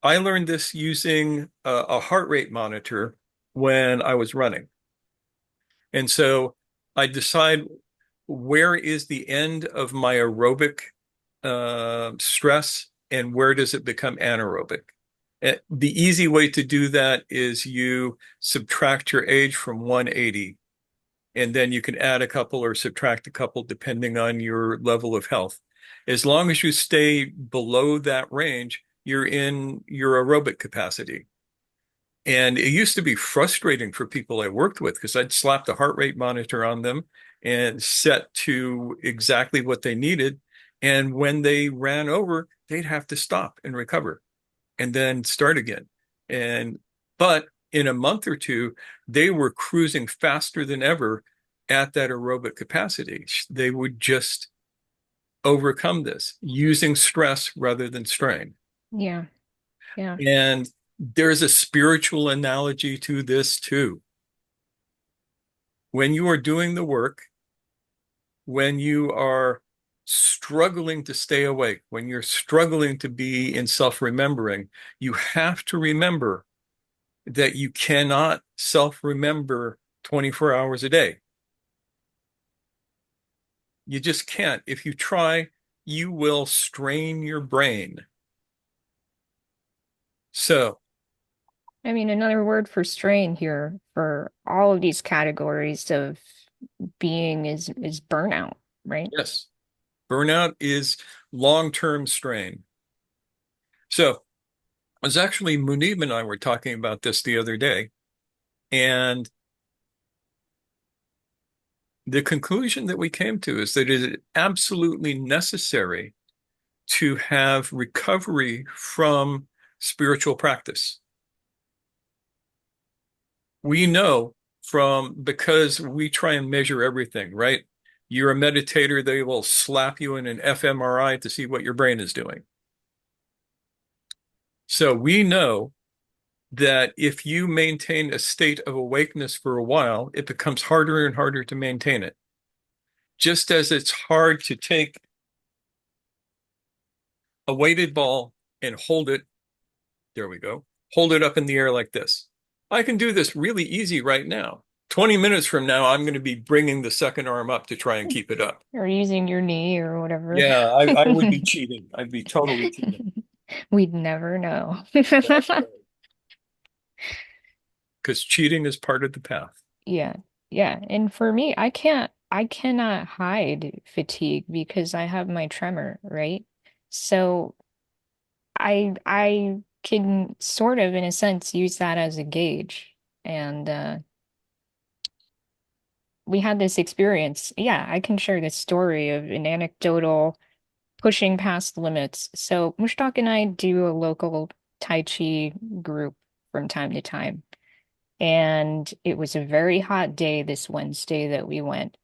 I learned this using a heart rate monitor when I was running. And so I decide, where is the end of my aerobic stress and where does it become anaerobic? The easy way to do that is you subtract your age from 180, and then you can add a couple or subtract a couple depending on your level of health. As long as you stay below that range, you're in your aerobic capacity. And it used to be frustrating for people I worked with because I'd slap the heart rate monitor on them and set to exactly what they needed. And when they ran over, they'd have to stop and recover and then start again. But in a month or two, they were cruising faster than ever at that aerobic capacity. They would just overcome this using stress rather than strain. Yeah. Yeah. And there's a spiritual analogy to this too. When you are doing the work, when you are struggling to stay awake, when you're struggling to be in self-remembering, you have to remember that you cannot self-remember 24 hours a day. You just can't. If you try, you will strain your brain. So, I mean, another word for strain here for all of these categories of being is burnout, right? yes, burnout is long-term strain. So, it was actually Munib and I were talking about this the other day, and the conclusion that we came to is that it is absolutely necessary to have recovery from spiritual practice. We know because we try and measure everything, right? You're a meditator, they will slap you in an fMRI to see what your brain is doing. So we know that if you maintain a state of awakeness for a while, it becomes harder and harder to maintain it. Just as it's hard to take a weighted ball and hold it There we go. Hold it up in the air like this. I can do this really easy right now. 20 minutes from now, I'm going to be bringing the second arm up to try and keep it up. Or using your knee or whatever. Yeah, I would be cheating. I'd be totally cheating. We'd never know. Because cheating is part of the path. Yeah. Yeah. And for me, I cannot hide fatigue because I have my tremor, right? So I can sort of, in a sense, use that as a gauge. And we had this experience. Yeah, I can share this story of an anecdotal pushing past limits. So Mushtaq and I do a local Tai Chi group from time to time. And it was a very hot day this Wednesday that we went,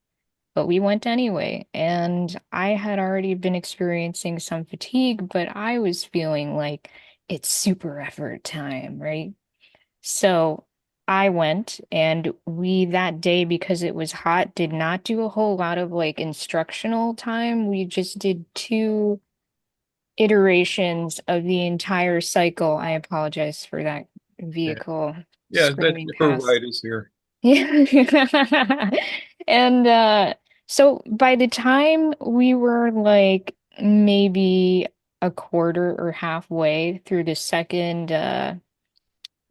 but we went anyway. And I had already been experiencing some fatigue, but I was feeling like it's super effort time, right? So I went, and we that day, because it was hot, did not do a whole lot of like instructional time. We just did two iterations of the entire cycle. I apologize for that Yeah, vehicle yeah, that screaming her past. ride is here. Yeah. And so by the time we were like maybe a quarter or halfway through the second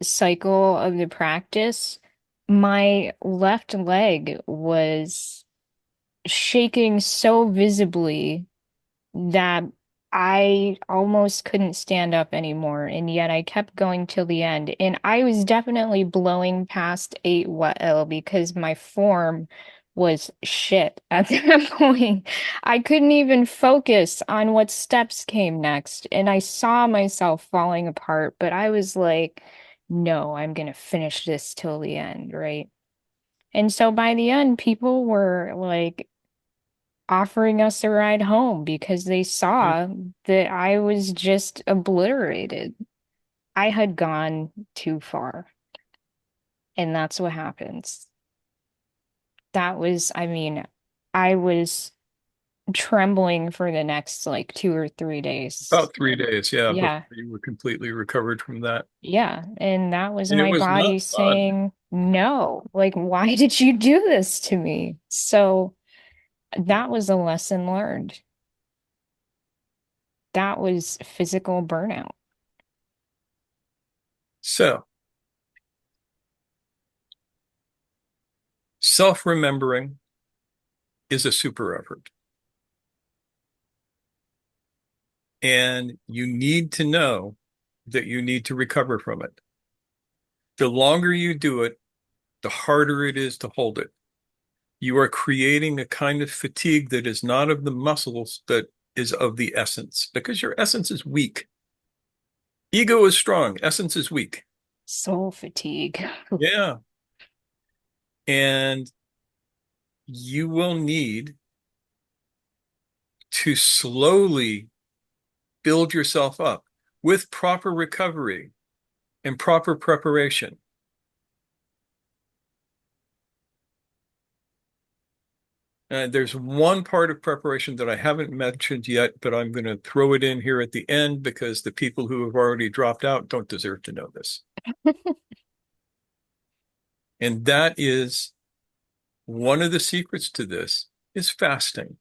cycle of the practice, my left leg was shaking so visibly that I almost couldn't stand up anymore, and yet I kept going till the end. And I was definitely blowing past 8 L because my form was shit at that point. I couldn't even focus on what steps came next, and I saw myself falling apart, but I was like, no, I'm gonna finish this till the end, right? And so by the end, people were like offering us a ride home because they saw that I was just obliterated. I had gone too far. And that's what happens. That was, I mean, I was trembling for the next like 2 or 3 days. About 3 days, yeah, before Yeah. you were completely recovered from that. Yeah. And that was And it my was not body fun. saying, no, like, why did you do this to me? So that was a lesson learned. That was physical burnout. So, self-remembering is a super effort. And you need to know that you need to recover from it. The longer you do it, the harder it is to hold it. You are creating a kind of fatigue that is not of the muscles, that is of the essence, because your essence is weak. Ego is strong, essence is weak. Soul fatigue. Yeah. And you will need to slowly build yourself up with proper recovery and proper preparation. There's one part of preparation that I haven't mentioned yet, but I'm going to throw it in here at the end because the people who have already dropped out don't deserve to know this. And that is one of the secrets to this is fasting.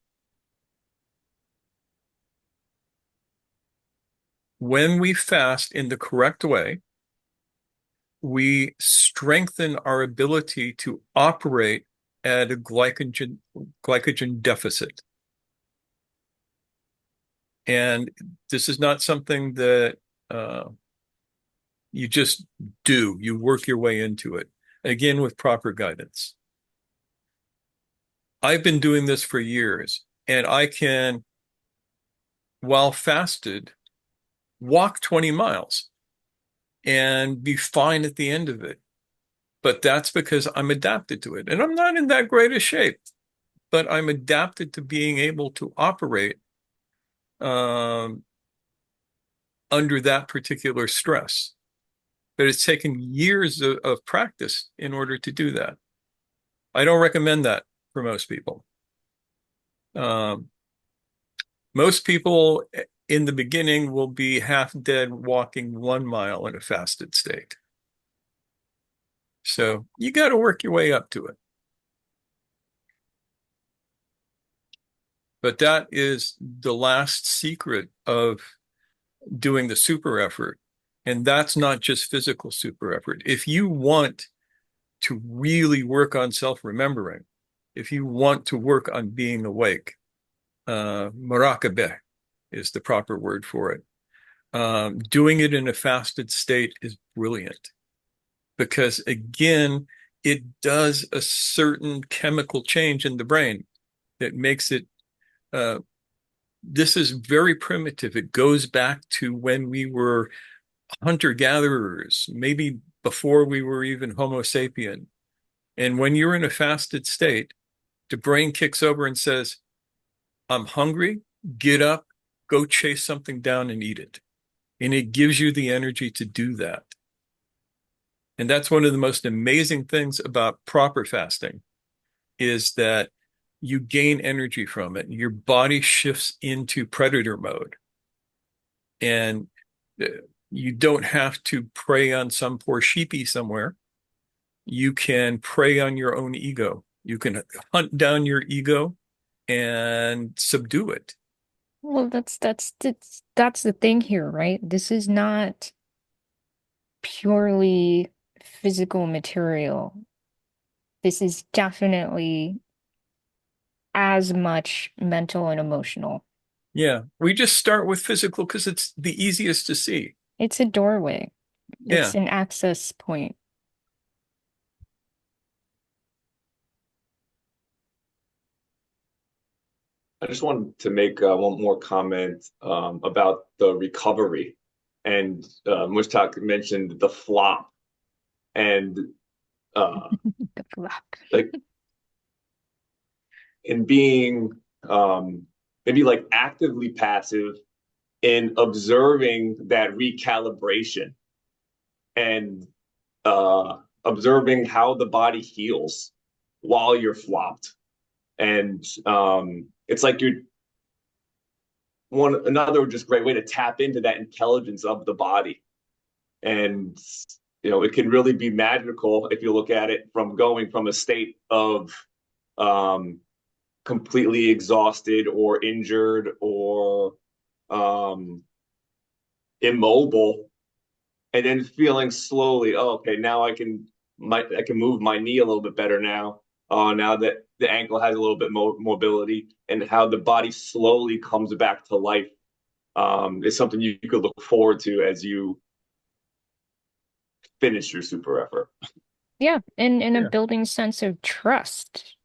When we fast in the correct way, we strengthen our ability to operate at a glycogen deficit. And this is not something that you just do. You work your way into it, again, with proper guidance. I've been doing this for years, and I can, while fasted, walk 20 miles and be fine at the end of it. But that's because I'm adapted to it. And I'm not in that great a shape, but I'm adapted to being able to operate um, under that particular stress. But it's taken years of practice in order to do that. I don't recommend that for most people. Um, most people in the beginning will be half dead walking 1 mile in a fasted state. So you got to work your way up to it. But that is the last secret of doing the super effort. And that's not just physical super effort. If you want to really work on self-remembering, if you want to work on being awake, muraqabeh is the proper word for it. Doing it in a fasted state is brilliant because, again, it does a certain chemical change in the brain that makes it, this is very primitive. It goes back to when we were hunter-gatherers, maybe before we were even Homo sapien. And when you're in a fasted state, the brain kicks over and says, I'm hungry, get up, go chase something down and eat it. And it gives you the energy to do that. And that's one of the most amazing things about proper fasting is that you gain energy from it. Your body shifts into predator mode. And you don't have to prey on some poor sheepy somewhere. You can prey on your own ego. You can hunt down your ego and subdue it. Well, that's the thing here, right? This is not purely physical material. This is definitely as much mental and emotional. Yeah, we just start with physical because it's the easiest to see. It's a doorway. Yeah. It's an access point. I just wanted to make one more comment about the recovery. And Mushtaq mentioned the flop. And Good luck. like in being maybe like actively passive in observing that recalibration and observing how the body heals while you're flopped. And it's like you're another just great way to tap into that intelligence of the body. And it can really be magical if you look at it from going from a state of completely exhausted or injured or immobile, and then feeling slowly, oh, okay, now I can move my knee a little bit better now. Now that the ankle has a little bit more mobility, and how the body slowly comes back to life is something you could look forward to as you finish your super effort. Yeah, and a Yeah. building sense of trust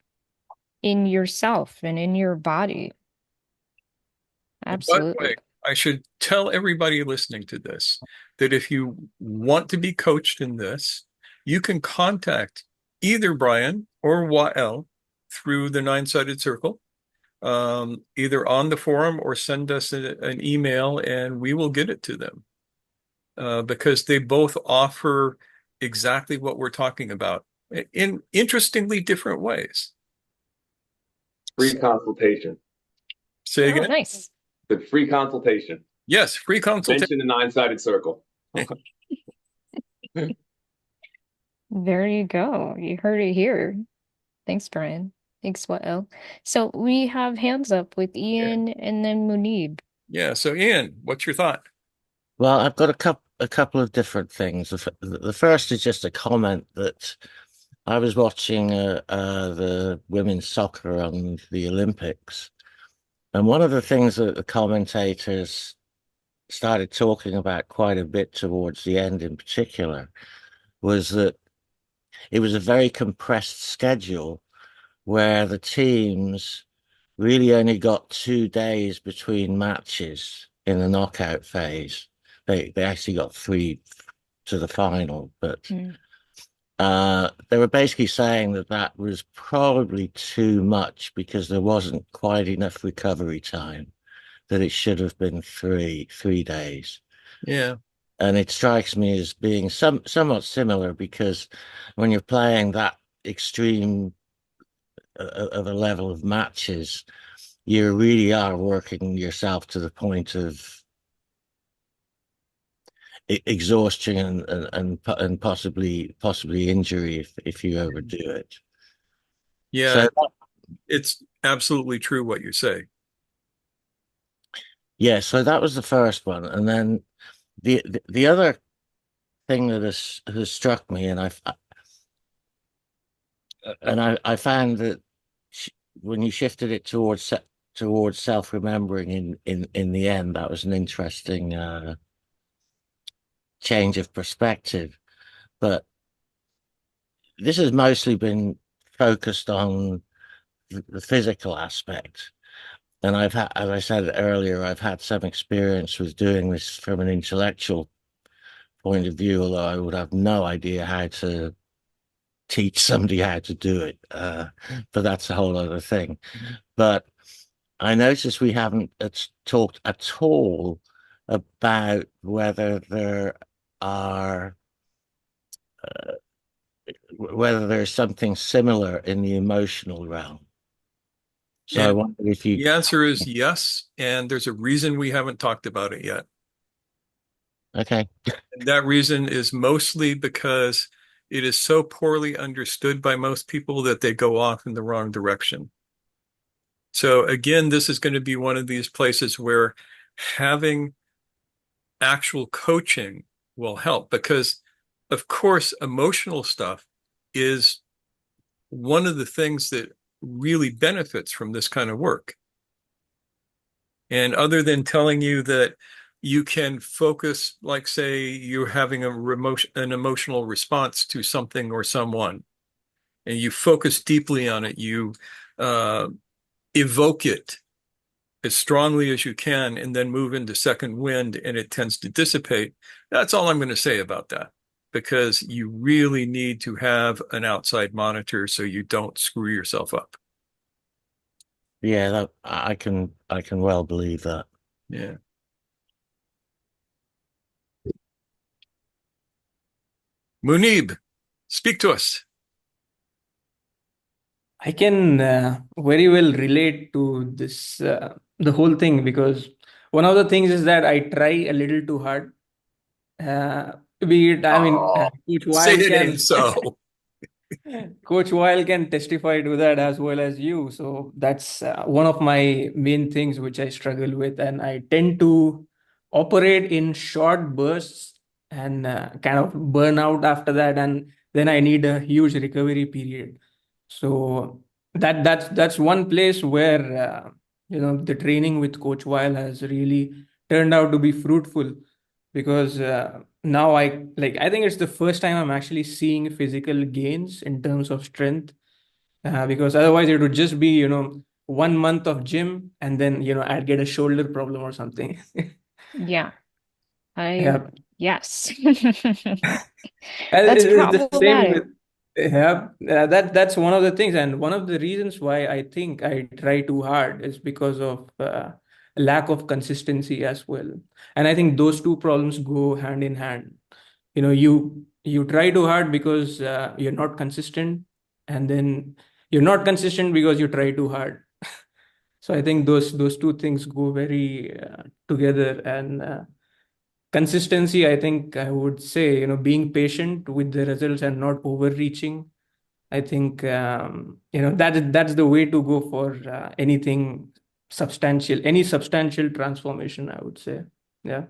in yourself and in your body. And by the Absolutely. way, I should tell everybody listening to this that if you want to be coached in this, you can contact either Brian or Wael through the Nine-Sided Circle, either on the forum or send us an email and we will get it to them because they both offer exactly what we're talking about in interestingly different ways. Free consultation. Say Oh, again? nice. The free consultation. Yes, free consultation. Mention the Nine-Sided Circle. There you go. You heard it here. Thanks, Brian. Thanks, Wael. So we have hands up with Ian and then Munib. Yeah. So Ian, what's your thought? Well, I've got a couple of different things. The first is just a comment that I was watching the women's soccer on the Olympics, and one of the things that the commentators started talking about quite a bit towards the end in particular was that it was a very compressed schedule where the teams really only got 2 days between matches in the knockout phase. They actually got 3 to the final, but they were basically saying that that was probably too much because there wasn't quite enough recovery time, that it should have been three days. Yeah. And it strikes me as being somewhat similar because when you're playing that extreme of a level of matches, you really are working yourself to the point of exhaustion and possibly injury if you overdo it. Yeah, So it's absolutely true what you say. yeah, so that was the first one, and then the other thing that has struck me, and I found that when you shifted it towards self-remembering in the end, that was an interesting change of perspective. But this has mostly been focused on the physical aspect. And I've had, as I said earlier, I've had some experience with doing this from an intellectual point of view, although I would have no idea how to teach somebody how to do it. But that's a whole other thing. But I noticed we haven't talked at all about are whether there's something similar in the emotional realm. So I And wonder if you, the answer is yes, and there's a reason we haven't talked about it yet. okay, And that reason is mostly because it is so poorly understood by most people that they go off in the wrong direction. So again, this is going to be one of these places where having actual coaching will help because, of course, emotional stuff is one of the things that really benefits from this kind of work. And other than telling you that you can focus, like say you're having an emotional response to something or someone, and you focus deeply on it, you uh, evoke it as strongly as you can, and then move into second wind, and it tends to dissipate. That's all I'm going to say about that, because you really need to have an outside monitor so you don't screw yourself up. yeah, that, I can well believe that. Yeah. Munib, speak to us. I can very well relate to this, the whole thing, because one of the things is that I try a little too hard. Be it, I mean, Oh, Coach say Weil it ain't can so. Coach Weil can testify to that as well as you. So that's one of my main things which I struggle with, and I tend to operate in short bursts and kind of burn out after that, and then I need a huge recovery period. So that's one place where the training with Coach Weil has really turned out to be fruitful, because now I think it's the first time I'm actually seeing physical gains in terms of strength, because otherwise it would just be 1 month of gym and then I'd get a shoulder problem or something. Yeah. Yeah. Yes. And That's it's the same with, problematic. yeah, that's one of the things, and one of the reasons why I think I try too hard is because of lack of consistency as well. And I think those two problems go hand in hand. You try too hard because you're not consistent, and then you're not consistent because you try too hard. So I think those two things go very together, and consistency, I think I would say, being patient with the results and not overreaching. I think that's the way to go for anything substantial, any substantial transformation, I would say. Yeah.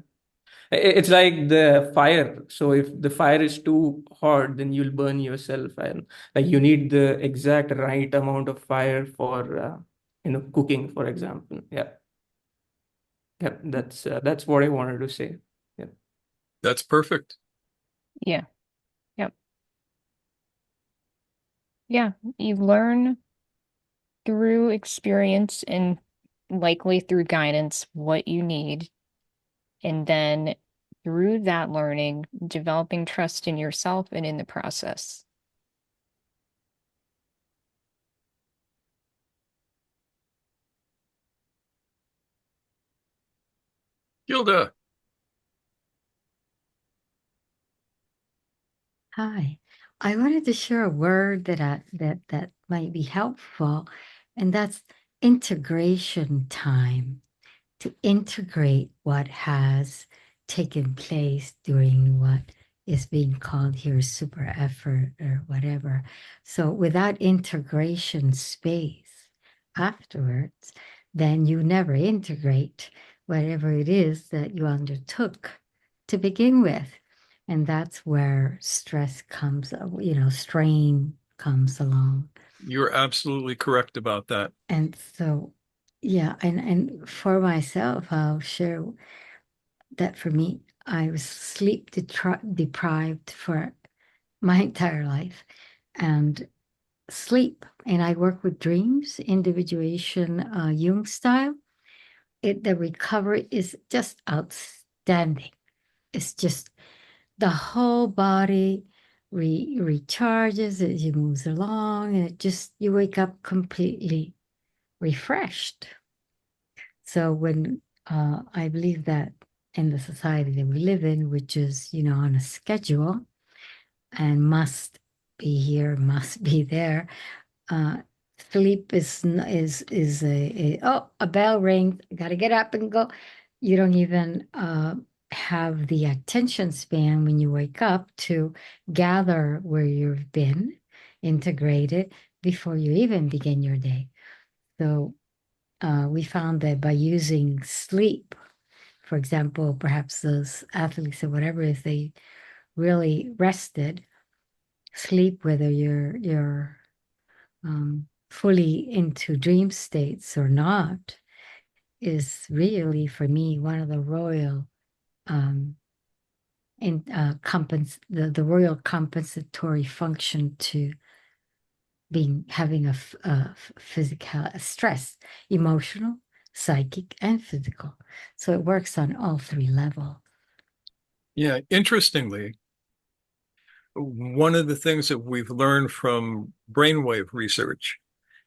It's like the fire. So if the fire is too hot, then you'll burn yourself, and like you need the exact right amount of fire for cooking, for example. Yeah. Yeah, that's what I wanted to say. Yeah. That's perfect. Yeah. Yep. Yeah. You learn through experience and likely through guidance what you need. And then through that learning, developing trust in yourself and in the process. Gilda, Hi. I wanted to share a word that might be helpful, and that's integration time to integrate what has taken place during what is being called here super effort or whatever. So without integration space afterwards, then you never integrate whatever it is that you undertook to begin with. And that's where stress comes, strain comes along. You're absolutely correct about that. And so, yeah, and for myself, I'll share that for me, I was sleep deprived for my entire life. And sleep, and I work with dreams, individuation, Jung style. The recovery is just outstanding. It's just the whole body recharges as you moves along, and you wake up completely refreshed. So when I believe that in the society that we live in, which is, on a schedule and must be here, must be there, sleep is a bell rings, got to get up and go. You don't even have the attention span when you wake up to gather where you've been, integrated before you even begin your day. So we found that by using sleep, for example, perhaps those athletes or whatever, if they really rested, sleep, whether you're fully into dream states or not, is really for me one of the royal the royal compensatory function to having a physical stress, emotional, psychic, and physical. So it works on all three levels. Yeah, interestingly, one of the things that we've learned from brainwave research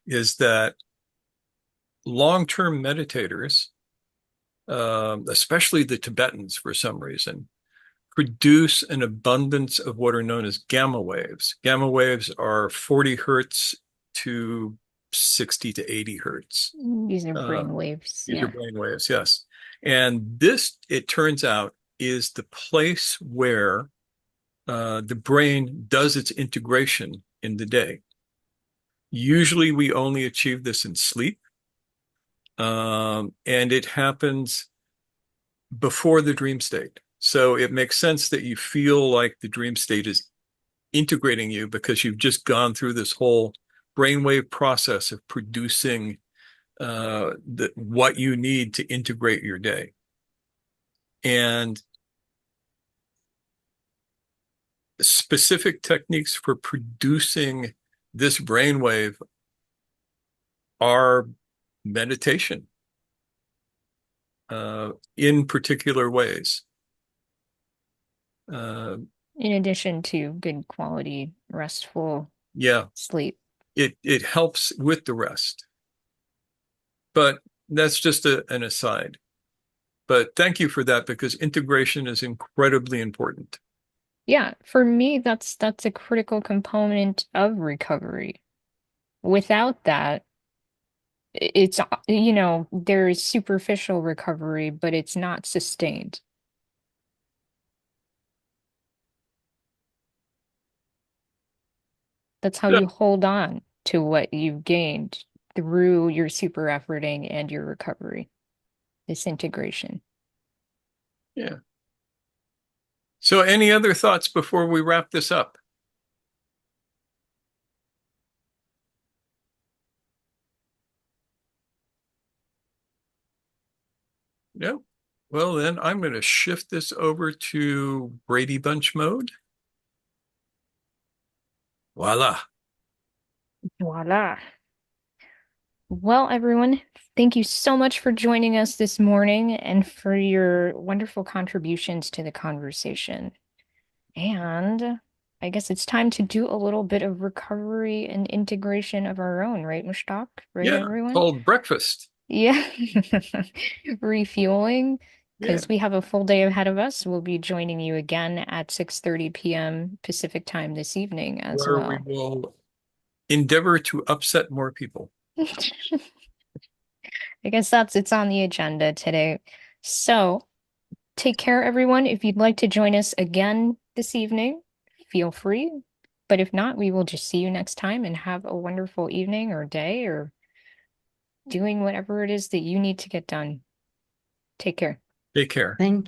is that long-term meditators, especially the Tibetans for some reason, produce an abundance of what are known as gamma waves. Gamma waves are 40 hertz to 60 to 80 hertz. These are brain waves. These Yeah. are brain waves, yes. And this, it turns out, is the place where the brain does its integration in the day. Usually we only achieve this in sleep. And it happens before the dream state. So it makes sense that you feel like the dream state is integrating you because you've just gone through this whole brainwave process of producing what you need to integrate your day. And specific techniques for producing this brainwave are meditation in particular ways. In addition to good quality, restful sleep. It helps with the rest. But that's just an aside. But thank you for that because integration is incredibly important. Yeah, for me, that's a critical component of recovery. Without that, it's, there's superficial recovery, but it's not sustained. That's how you hold on to what you've gained through your super efforting and your recovery, this integration. Yeah. So any other thoughts before we wrap this up? No? Well, then I'm going to shift this over to Brady Bunch mode. Voila. Voila. Well, everyone, thank you so much for joining us this morning and for your wonderful contributions to the conversation. And I guess it's time to do a little bit of recovery and integration of our own, right, Mushtaq? Right, everyone? Called breakfast. Yeah. Refueling, because we have a full day ahead of us. We'll be joining you again at 6:30 p.m. Pacific time this evening as where well. We will endeavor to upset more people. I guess it's on the agenda today. So take care, everyone. If you'd like to join us again this evening, feel free. But if not, we will just see you next time and have a wonderful evening or day or doing whatever it is that you need to get done. Take care. Take care. Thank you.